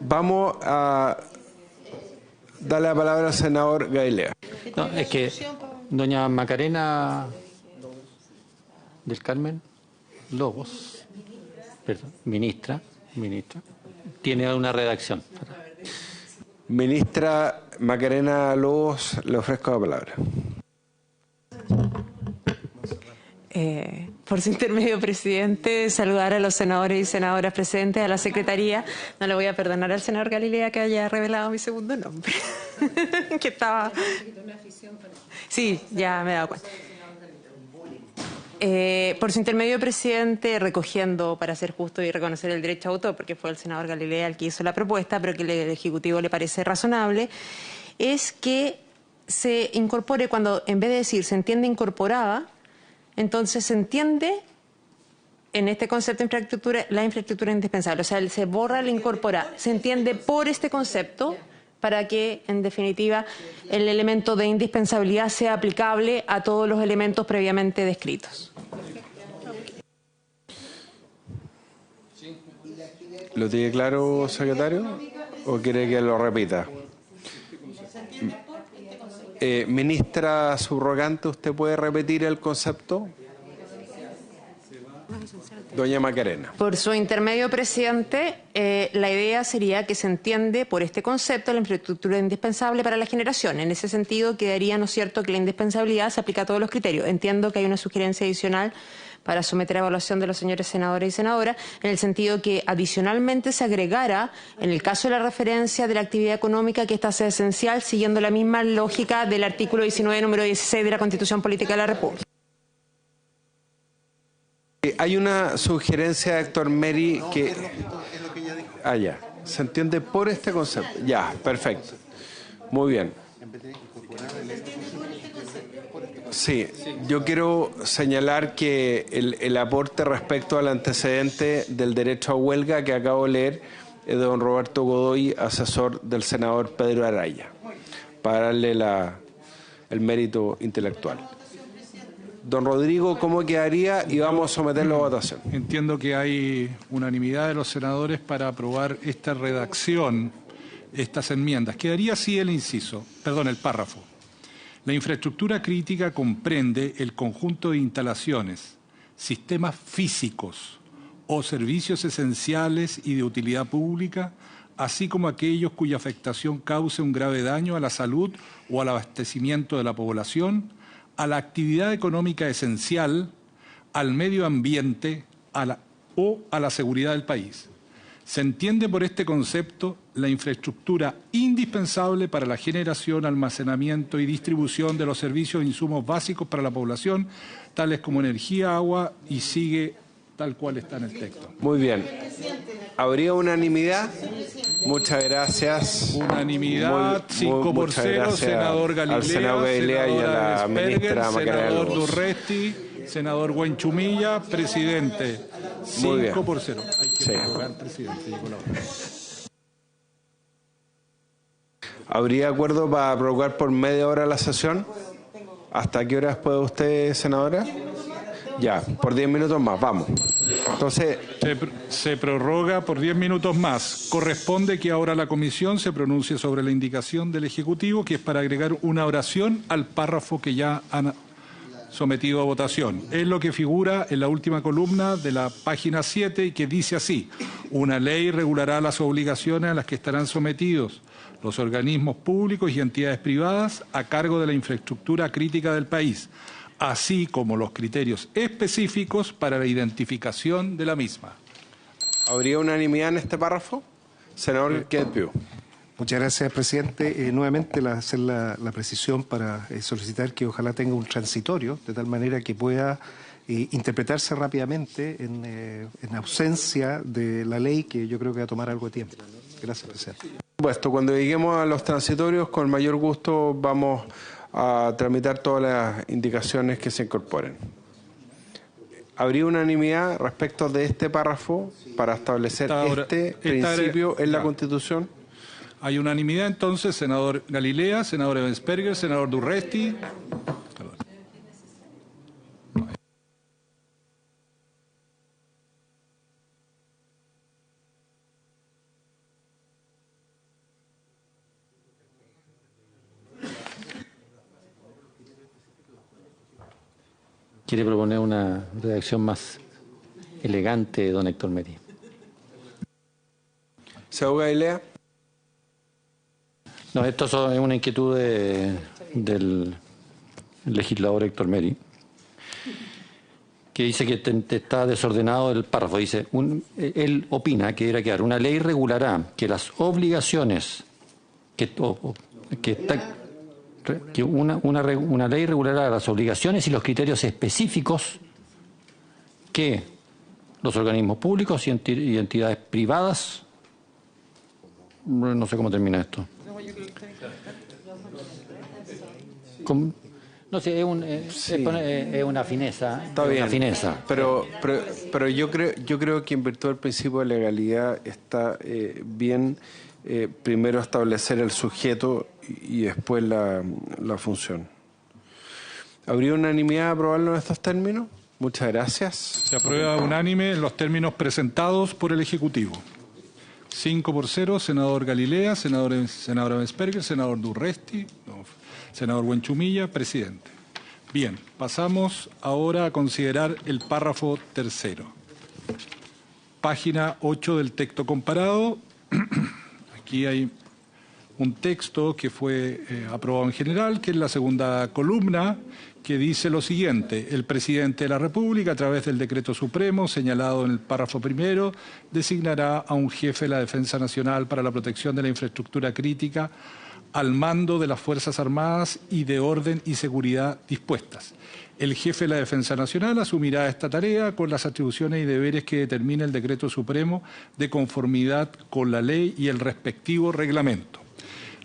Vamos a darle la palabra al senador Gailea. No, es que doña Macarena del Carmen Lobos, perdón, ministra, tiene una redacción. Ministra Macarena Lobos, le ofrezco la palabra. Por su intermedio, presidente, saludar a los senadores y senadoras presentes, a la secretaría. No le voy a perdonar al senador Galilea que haya revelado mi segundo nombre. Que estaba... Sí, ya me he dado cuenta. Por su intermedio, presidente, recogiendo, para ser justo y reconocer el derecho a autor, porque fue el senador Galilea el que hizo la propuesta, pero que el Ejecutivo le parece razonable, es que se incorpore cuando, en vez de decir se entiende incorporada, entonces se entiende en este concepto de infraestructura, la infraestructura indispensable. O sea, se borra la incorpora, se entiende por este concepto para que, en definitiva, el elemento de indispensabilidad sea aplicable a todos los elementos previamente descritos. ¿Lo tiene claro, secretario? ¿O quiere que lo repita? Ministra subrogante, ¿usted puede repetir el concepto? Doña Macarena. Por su intermedio, presidente, la idea sería que se entiende por este concepto la infraestructura indispensable para la generación. En ese sentido, quedaría, ¿no es cierto?, que la indispensabilidad se aplica a todos los criterios. Entiendo que hay una sugerencia adicional para someter a evaluación de los señores senadores y senadoras, en el sentido que adicionalmente se agregara, en el caso de la referencia de la actividad económica, que esta sea esencial, siguiendo la misma lógica del artículo 19, número 16 de la Constitución Política de la República. Hay una sugerencia de Héctor Meri que... Ah, ya. Se entiende por este concepto. Ya, perfecto. Muy bien. Sí, yo quiero señalar que el aporte respecto al antecedente del derecho a huelga que acabo de leer es de don Roberto Godoy, asesor del senador Pedro Araya, para darle el mérito intelectual. Don Rodrigo, ¿cómo quedaría? Y vamos a someterlo a votación. Entiendo que hay unanimidad de los senadores para aprobar esta redacción, estas enmiendas. Quedaría así el párrafo. La infraestructura crítica comprende el conjunto de instalaciones, sistemas físicos o servicios esenciales y de utilidad pública, así como aquellos cuya afectación cause un grave daño a la salud o al abastecimiento de la población, a la actividad económica esencial, al medio ambiente o a la seguridad del país. Se entiende por este concepto la infraestructura indispensable para la generación, almacenamiento y distribución de los servicios e insumos básicos para la población, tales como energía, agua, y sigue tal cual está en el texto. Muy bien. ¿Habría unanimidad? Muchas gracias. Unanimidad, 5-0, senador Galilea, al senador Galilea y a la ministra Macarena senador Lobos. Durresti, senador Huenchumilla, presidente. 5-0. Hay que prorrogar, presidente. ¿Habría acuerdo para prorrogar por media hora la sesión? ¿Hasta qué horas puede usted, senadora? Ya, por 10 minutos más, vamos. Entonces, se prorroga por 10 minutos más. Corresponde que ahora la comisión se pronuncie sobre la indicación del Ejecutivo, que es para agregar una oración al párrafo que ya han sometido a votación. Es lo que figura en la última columna de la página 7 y que dice así: una ley regulará las obligaciones a las que estarán sometidos los organismos públicos y entidades privadas a cargo de la infraestructura crítica del país, así como los criterios específicos para la identificación de la misma. ¿Habría unanimidad en este párrafo? Senador Quedpiu. Muchas gracias, presidente. Nuevamente hacer la precisión para solicitar que ojalá tenga un transitorio, de tal manera que pueda interpretarse rápidamente en ausencia de la ley, que yo creo que va a tomar algo de tiempo. Gracias, presidente. Por supuesto, cuando lleguemos a los transitorios, con mayor gusto vamos a tramitar todas las indicaciones que se incorporen. ¿Habría unanimidad respecto de este párrafo para establecer este principio en la Constitución? Hay unanimidad entonces, senador Galilea, senador Ebensperger, senador Durresti. ¿Quiere proponer una redacción más elegante, don Héctor Meri? ¿Senador Galilea? No, esto es una inquietud del legislador Héctor Meri, que dice que está desordenado el párrafo. Dice, él opina que debería quedar: una ley regulará que las obligaciones una ley regulará las obligaciones y los criterios específicos que los organismos públicos y entidades privadas, no sé cómo termina esto. No sé, es una fineza. Está bien, una fineza. Pero yo creo que en virtud del principio de legalidad está bien primero establecer el sujeto y después la función. ¿Habría unanimidad a aprobarlo en estos términos? Muchas gracias. Se aprueba unánime en los términos presentados por el Ejecutivo. 5-0, senador Galilea, senador Ebensperger, senador Durresti, senador Huenchumilla, presidente. Bien, pasamos ahora a considerar el párrafo tercero. Página 8 del texto comparado. Aquí hay un texto que fue aprobado en general, que es la segunda columna, que dice lo siguiente: el presidente de la República, a través del decreto supremo señalado en el párrafo primero, designará a un jefe de la Defensa Nacional para la protección de la infraestructura crítica al mando de las Fuerzas Armadas y de orden y seguridad dispuestas. El jefe de la Defensa Nacional asumirá esta tarea con las atribuciones y deberes que determine el decreto supremo de conformidad con la ley y el respectivo reglamento.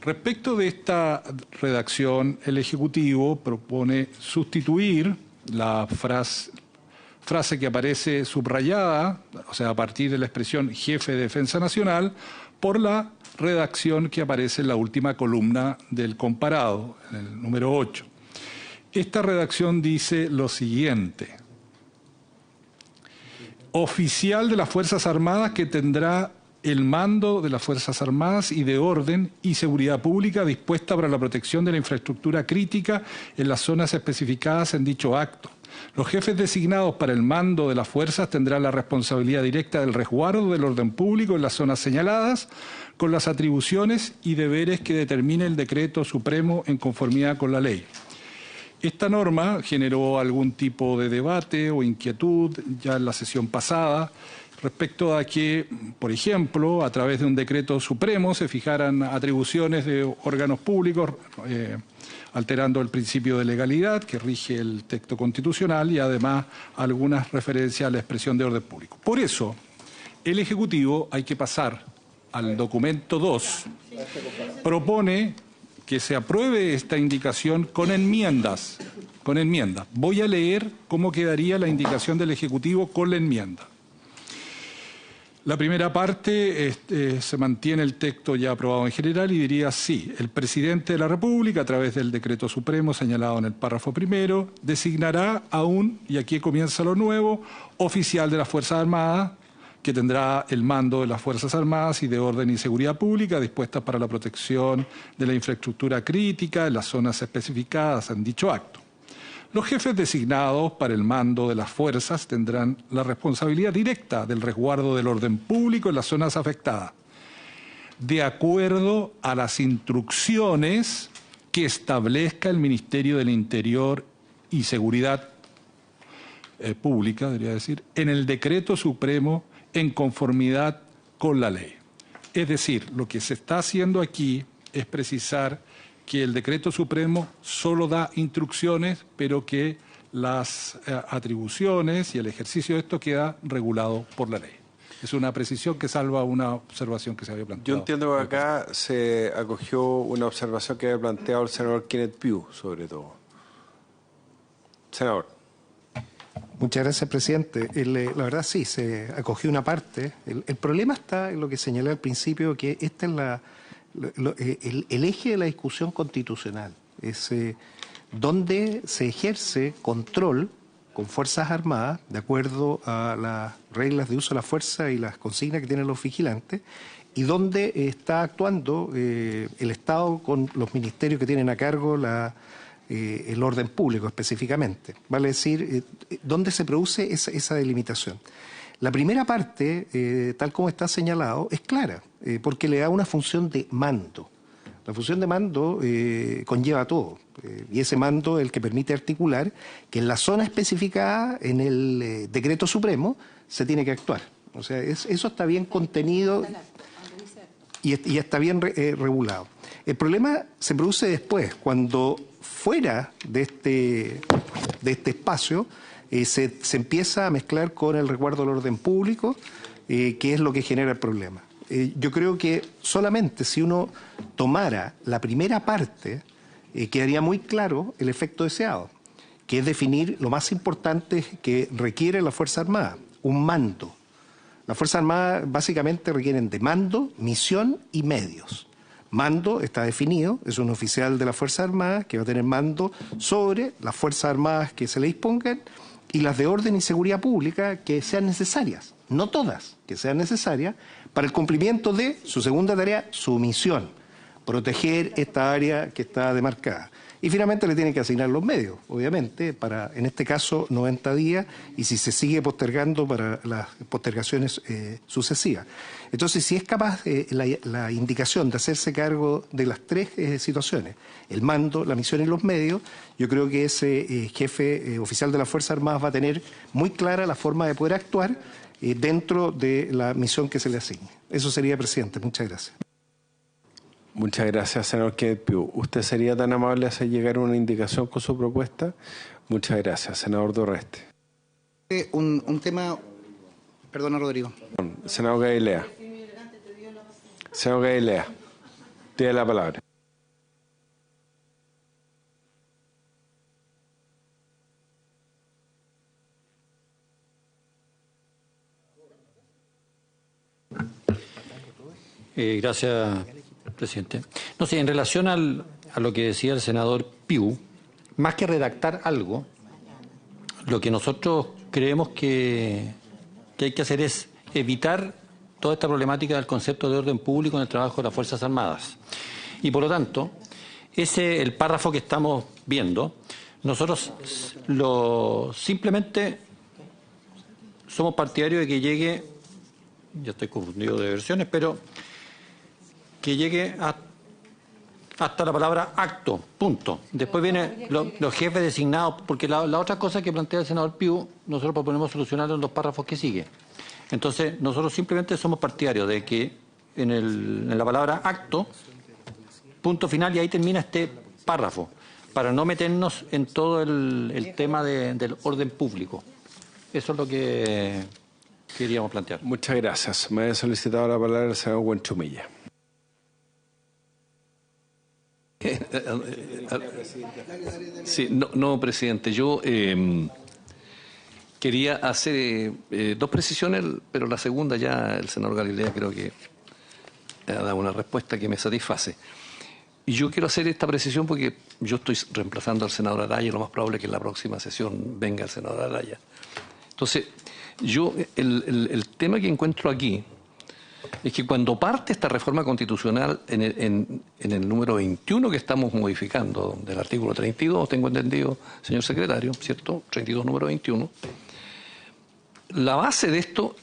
Respecto de esta redacción, el Ejecutivo propone sustituir la frase que aparece subrayada, o sea, a partir de la expresión jefe de Defensa Nacional, por la redacción que aparece en la última columna del comparado, en el número 8. Esta redacción dice lo siguiente: oficial de las Fuerzas Armadas que tendrá el mando de las Fuerzas Armadas y de orden y seguridad pública dispuesta para la protección de la infraestructura crítica en las zonas especificadas en dicho acto. Los jefes designados para el mando de las fuerzas tendrán la responsabilidad directa del resguardo del orden público en las zonas señaladas, con las atribuciones y deberes que determine el decreto supremo en conformidad con la ley. Esta norma generó algún tipo de debate o inquietud ya en la sesión pasada respecto a que, por ejemplo, a través de un decreto supremo se fijaran atribuciones de órganos públicos, alterando el principio de legalidad que rige el texto constitucional y además algunas referencias a la expresión de orden público. Por eso, el Ejecutivo, hay que pasar al documento 2, propone que se apruebe esta indicación con enmiendas. Voy a leer cómo quedaría la indicación del Ejecutivo con la enmienda. La primera parte se mantiene el texto ya aprobado en general y diría así: el presidente de la República, a través del decreto supremo señalado en el párrafo primero, designará a un, y aquí comienza lo nuevo, oficial de las Fuerzas Armadas, que tendrá el mando de las Fuerzas Armadas y de orden y seguridad pública dispuestas para la protección de la infraestructura crítica en las zonas especificadas en dicho acto. Los jefes designados para el mando de las fuerzas tendrán la responsabilidad directa del resguardo del orden público en las zonas afectadas, de acuerdo a las instrucciones que establezca el Ministerio del Interior y Seguridad Pública, debería decir, en el decreto supremo en conformidad con la ley. Es decir, lo que se está haciendo aquí es precisar que el decreto supremo solo da instrucciones, pero que las atribuciones y el ejercicio de esto queda regulado por la ley. Es una precisión que salva una observación que se había planteado. Yo entiendo que acá se acogió una observación que había planteado el senador Kenneth Pugh, sobre todo. Senador. Muchas gracias, presidente. La verdad sí, se acogió una parte. El problema está en lo que señalé al principio, que esta es el eje de la discusión constitucional. Es donde se ejerce control con Fuerzas Armadas, de acuerdo a las reglas de uso de la fuerza y las consignas que tienen los vigilantes, y donde está actuando el Estado con los ministerios que tienen a cargo el orden público específicamente. Vale decir, ¿dónde se produce esa delimitación? La primera parte, tal como está señalado, es clara, porque le da una función de mando. La función de mando conlleva todo, y ese mando es el que permite articular que en la zona especificada en el decreto supremo se tiene que actuar. O sea, eso está bien contenido y está bien regulado. El problema se produce después, cuando fuera de este espacio se empieza a mezclar con el resguardo del orden público, que es lo que genera el problema. Yo creo que solamente si uno tomara la primera parte, quedaría muy claro el efecto deseado, que es definir lo más importante que requiere la Fuerza Armada, un mando. Las Fuerzas Armadas básicamente requieren de mando, misión y medios. Mando está definido, es un oficial de las Fuerzas Armadas que va a tener mando sobre las Fuerzas Armadas que se le dispongan y las de orden y seguridad pública que sean necesarias, no todas, que sean necesarias para el cumplimiento de su segunda tarea, su misión, proteger esta área que está demarcada. Y finalmente le tienen que asignar los medios, obviamente, para, en este caso, 90 días, y si se sigue postergando, para las postergaciones sucesivas. Entonces, si es capaz la indicación de hacerse cargo de las tres situaciones, el mando, la misión y los medios, yo creo que ese jefe oficial de las Fuerzas Armadas va a tener muy clara la forma de poder actuar dentro de la misión que se le asigne. Eso sería, presidente. Muchas gracias. Muchas gracias, senador Kenneth Pugh. ¿Usted sería tan amable de hacer llegar una indicación con su propuesta? Muchas gracias, senador Durresti. Un tema... Perdona, Rodrigo. Senador Gailea. Senador Gailea, tiene la palabra. Gracias, presidente. No sé, en relación a lo que decía el senador Piu, más que redactar algo, lo que nosotros creemos que hay que hacer es evitar toda esta problemática del concepto de orden público en el trabajo de las Fuerzas Armadas. Y por lo tanto, el párrafo que estamos viendo, nosotros simplemente somos partidarios de que llegue, ya estoy confundido de versiones, pero que llegue hasta la palabra acto, punto. Después vienen los jefes designados, porque la otra cosa que plantea el senador Piu, nosotros proponemos solucionarlo en los párrafos que siguen. Entonces, nosotros simplemente somos partidarios de que en la palabra acto, punto final, y ahí termina este párrafo, para no meternos en todo el tema del orden público. Eso es lo que queríamos plantear. Muchas gracias. Me ha solicitado la palabra el senador Buenchumilla. Sí, no, presidente. Yo quería hacer dos precisiones, pero la segunda ya el senador Galilea creo que ha dado una respuesta que me satisface. Y yo quiero hacer esta precisión porque yo estoy reemplazando al senador Araya y lo más probable es que en la próxima sesión venga el senador Araya. Entonces, yo el tema que encuentro aquí es que cuando parte esta reforma constitucional en el número 21 que estamos modificando del artículo 32, tengo entendido, señor secretario, ¿cierto? 32, número 21. La base de esto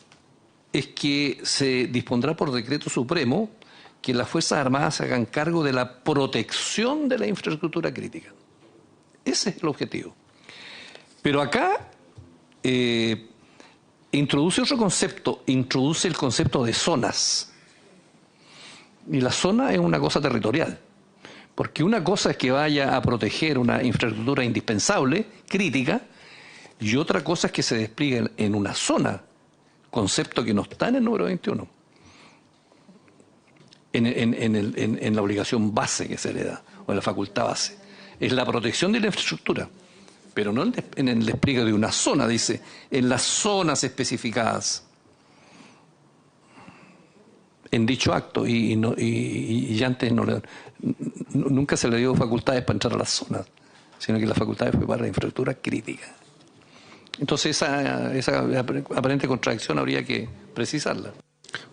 es que se dispondrá por decreto supremo que las Fuerzas Armadas se hagan cargo de la protección de la infraestructura crítica. Ese es el objetivo. Pero acá introduce otro concepto, introduce el concepto de zonas. Y la zona es una cosa territorial, porque una cosa es que vaya a proteger una infraestructura indispensable, crítica, y otra cosa es que se despliegue en una zona, concepto que no está en el número 21, en la obligación base que se le da, o en la facultad base. Es la protección de la infraestructura, pero no en el despliegue de una zona, dice, en las zonas especificadas en dicho acto, y antes nunca se le dio facultades para entrar a las zonas, sino que las facultades fue para la infraestructura crítica. Entonces esa aparente contradicción habría que precisarla.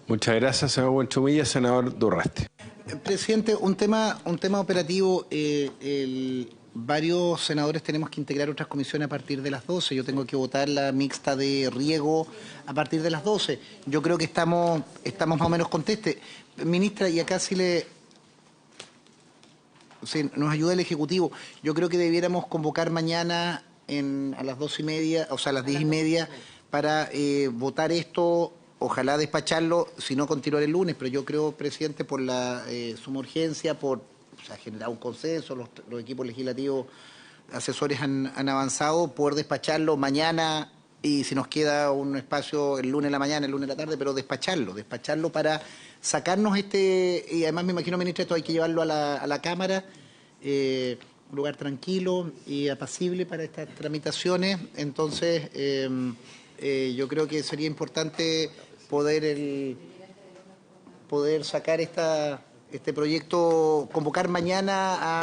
Muchas gracias, señor Buenchumilla. Senador Durresti. Presidente, un tema operativo. Varios senadores tenemos que integrar otras comisiones a partir de las 12. Yo tengo que votar la mixta de riego a partir de las 12. Yo creo que estamos más o menos contestes. Ministra, y acá sí nos ayuda el Ejecutivo. Yo creo que debiéramos convocar mañana a las 2:30, o sea, a las 10:30, para votar esto. Ojalá despacharlo, si no continuar el lunes, pero yo creo, presidente, por la suma urgencia, se ha generado un consenso, los equipos legislativos asesores han avanzado, poder despacharlo mañana y si nos queda un espacio el lunes en la mañana, el lunes en la tarde, pero despacharlo para sacarnos y además me imagino, ministra, esto hay que llevarlo a la Cámara, un lugar tranquilo y apacible para estas tramitaciones, entonces yo creo que sería importante poder sacar este proyecto, convocar mañana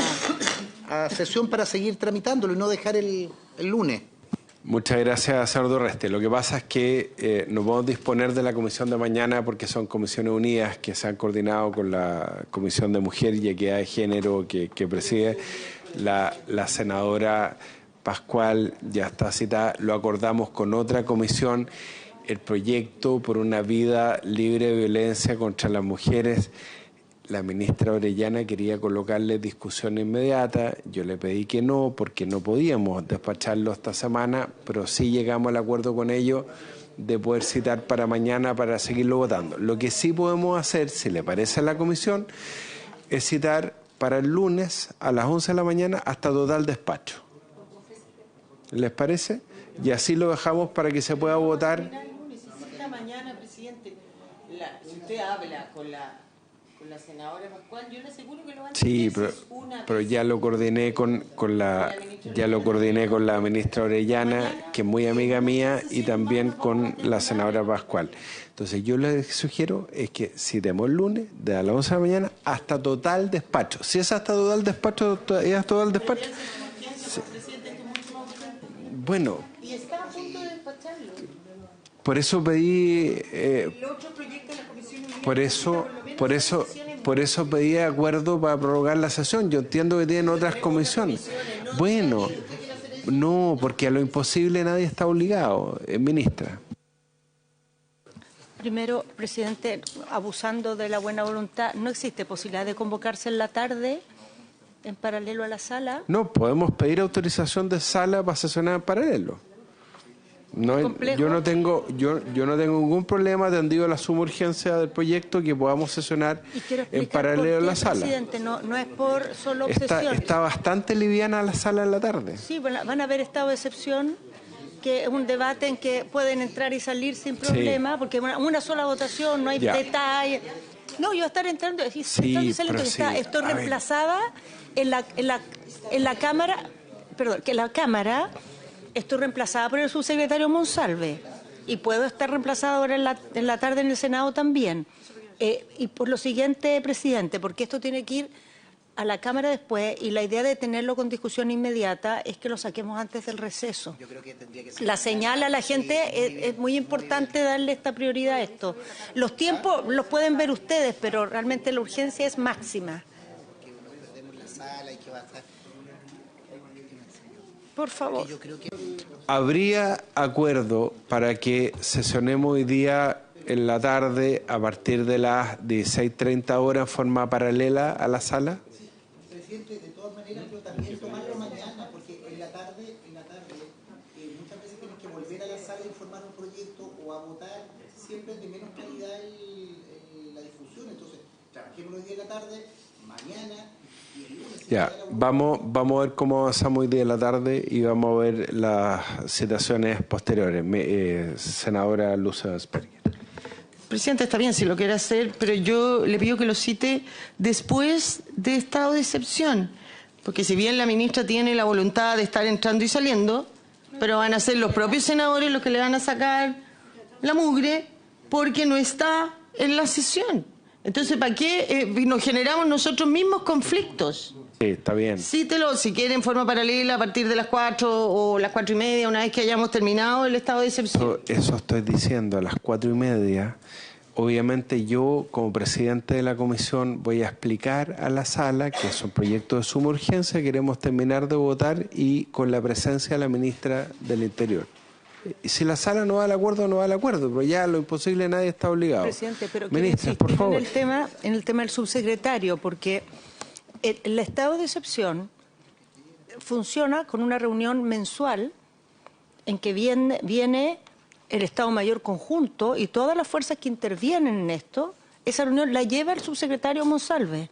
a sesión para seguir tramitándolo y no dejar el lunes. Muchas gracias, senador Durresti. Lo que pasa es que nos vamos a disponer de la comisión de mañana porque son comisiones unidas que se han coordinado con la Comisión de Mujer y Equidad de Género que preside la senadora Pascual, ya está citada, lo acordamos con otra comisión, el proyecto por una vida libre de violencia contra las mujeres. La ministra Orellana quería colocarle discusión inmediata, yo le pedí que no, porque no podíamos despacharlo esta semana, pero sí llegamos al acuerdo con ellos de poder citar para mañana para seguirlo votando. Lo que sí podemos hacer, si le parece a la comisión, es citar para el lunes a las 11 de la mañana hasta total despacho. ¿Les parece? Y así lo dejamos para que se pueda votar. Mañana, presidente, si usted habla con la Con la senadora Pascual, yo le aseguro que lo van a Sí, hacer. pero ya lo coordiné con la ministra Orellana, que es muy amiga mía, y también con la senadora Pascual. Entonces yo les sugiero es que citemos el lunes, de las 11 de la mañana hasta total despacho. Si es hasta total despacho, ¿es total despacho? Sí. Bueno, Y está a punto de despacharlo. por eso pedí... Por eso pedí acuerdo para prorrogar la sesión. Yo entiendo que tienen otras comisiones. Bueno, no, porque a lo imposible nadie está obligado, ministra. Primero, presidente, abusando de la buena voluntad, ¿no existe posibilidad de convocarse en la tarde en paralelo a la sala? No, podemos pedir autorización de sala para sesionar en paralelo. No, yo no tengo ningún problema, atendido a la suma urgencia del proyecto, que podamos sesionar en paralelo a la sala. Presidente, no es por solo obsesión. Está bastante liviana la sala en la tarde. Sí, van a haber estado de excepción, que es un debate en que pueden entrar y salir sin problema, sí, porque una sola votación, no hay detalle. No, yo estar entrando, estoy reemplazada en la Cámara, perdón, que la Cámara. Estoy reemplazada por el subsecretario Monsalve y puedo estar reemplazada ahora en la tarde en el Senado también. Y por lo siguiente, presidente, porque esto tiene que ir a la Cámara después, y la idea de tenerlo con discusión inmediata es que lo saquemos antes del receso. Yo creo que tendría que ser la señal a la gente es muy importante darle esta prioridad a esto. Los tiempos los pueden ver ustedes, pero realmente la urgencia es máxima. que perdemos la sala y que va a estar... Por favor. Yo creo que... ¿Habría acuerdo para que sesionemos hoy día en la tarde a partir de las 16:30 horas en forma paralela a la sala? Presidente, de todas maneras, pero también tomarlo mañana, porque en la tarde muchas veces tienes que volver a la sala a informar un proyecto o a votar, siempre es de menos calidad la difusión. Entonces, trabajemos hoy día en la tarde, mañana... Ya, vamos a ver cómo avanzamos hoy día en la tarde y vamos a ver las citaciones posteriores. Senadora Luz Asperger. Presidente, está bien si lo quiere hacer, pero yo le pido que lo cite después de estado de excepción, porque si bien la ministra tiene la voluntad de estar entrando y saliendo, pero van a ser los propios senadores los que le van a sacar la mugre porque no está en la sesión. Entonces, ¿para qué nos generamos nosotros mismos conflictos? Sí, está bien. Cítelo, si quiere, en forma paralela, a partir de las 4 o las 4:30, una vez que hayamos terminado el estado de excepción. Eso estoy diciendo, a las 4:30. Obviamente yo, como presidente de la comisión, voy a explicar a la sala que es un proyecto de suma urgencia, queremos terminar de votar y con la presencia de la ministra del Interior. Y si la sala no va al acuerdo, no va al acuerdo, pero ya lo imposible nadie está obligado. Presidente, pero ministra, por favor. En el tema del subsecretario, porque el estado de excepción funciona con una reunión mensual en que viene el Estado Mayor Conjunto y todas las fuerzas que intervienen en esto. Esa reunión la lleva el subsecretario Monsalve.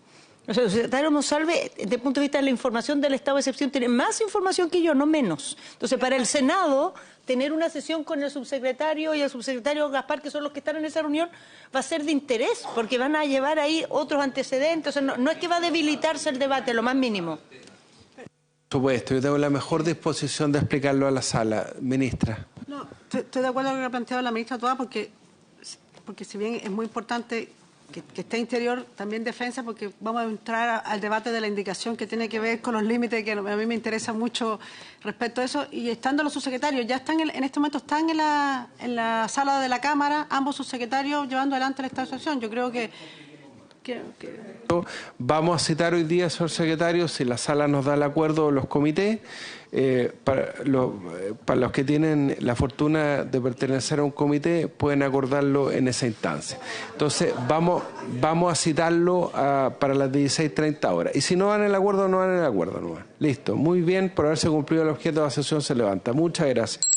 O sea, el subsecretario Monsalve, desde el punto de vista de la información del estado de excepción, tiene más información que yo, no menos. Entonces, para el Senado, tener una sesión con el subsecretario y el subsecretario Gaspar, que son los que están en esa reunión, va a ser de interés, porque van a llevar ahí otros antecedentes. O sea, no es que va a debilitarse el debate, lo más mínimo. Por supuesto, yo tengo la mejor disposición de explicarlo a la sala. Ministra. No, estoy de acuerdo con lo que ha planteado la ministra Toá, porque si bien es muy importante que esté Interior, también Defensa, porque vamos a entrar al debate de la indicación que tiene que ver con los límites, que a mí me interesa mucho respecto a eso. Y estando los subsecretarios, ya están en este momento están en la sala de la Cámara, ambos subsecretarios llevando adelante la estado de excepción. Yo creo que vamos a citar hoy día, señor secretario, si la sala nos da el acuerdo, los comités, para los que tienen la fortuna de pertenecer a un comité, pueden acordarlo en esa instancia. Entonces, vamos a citarlo para las 16:30 horas. Y si no van en el acuerdo, no van en el acuerdo nomás. Listo. Muy bien, por haberse cumplido el objeto de la sesión se levanta. Muchas gracias.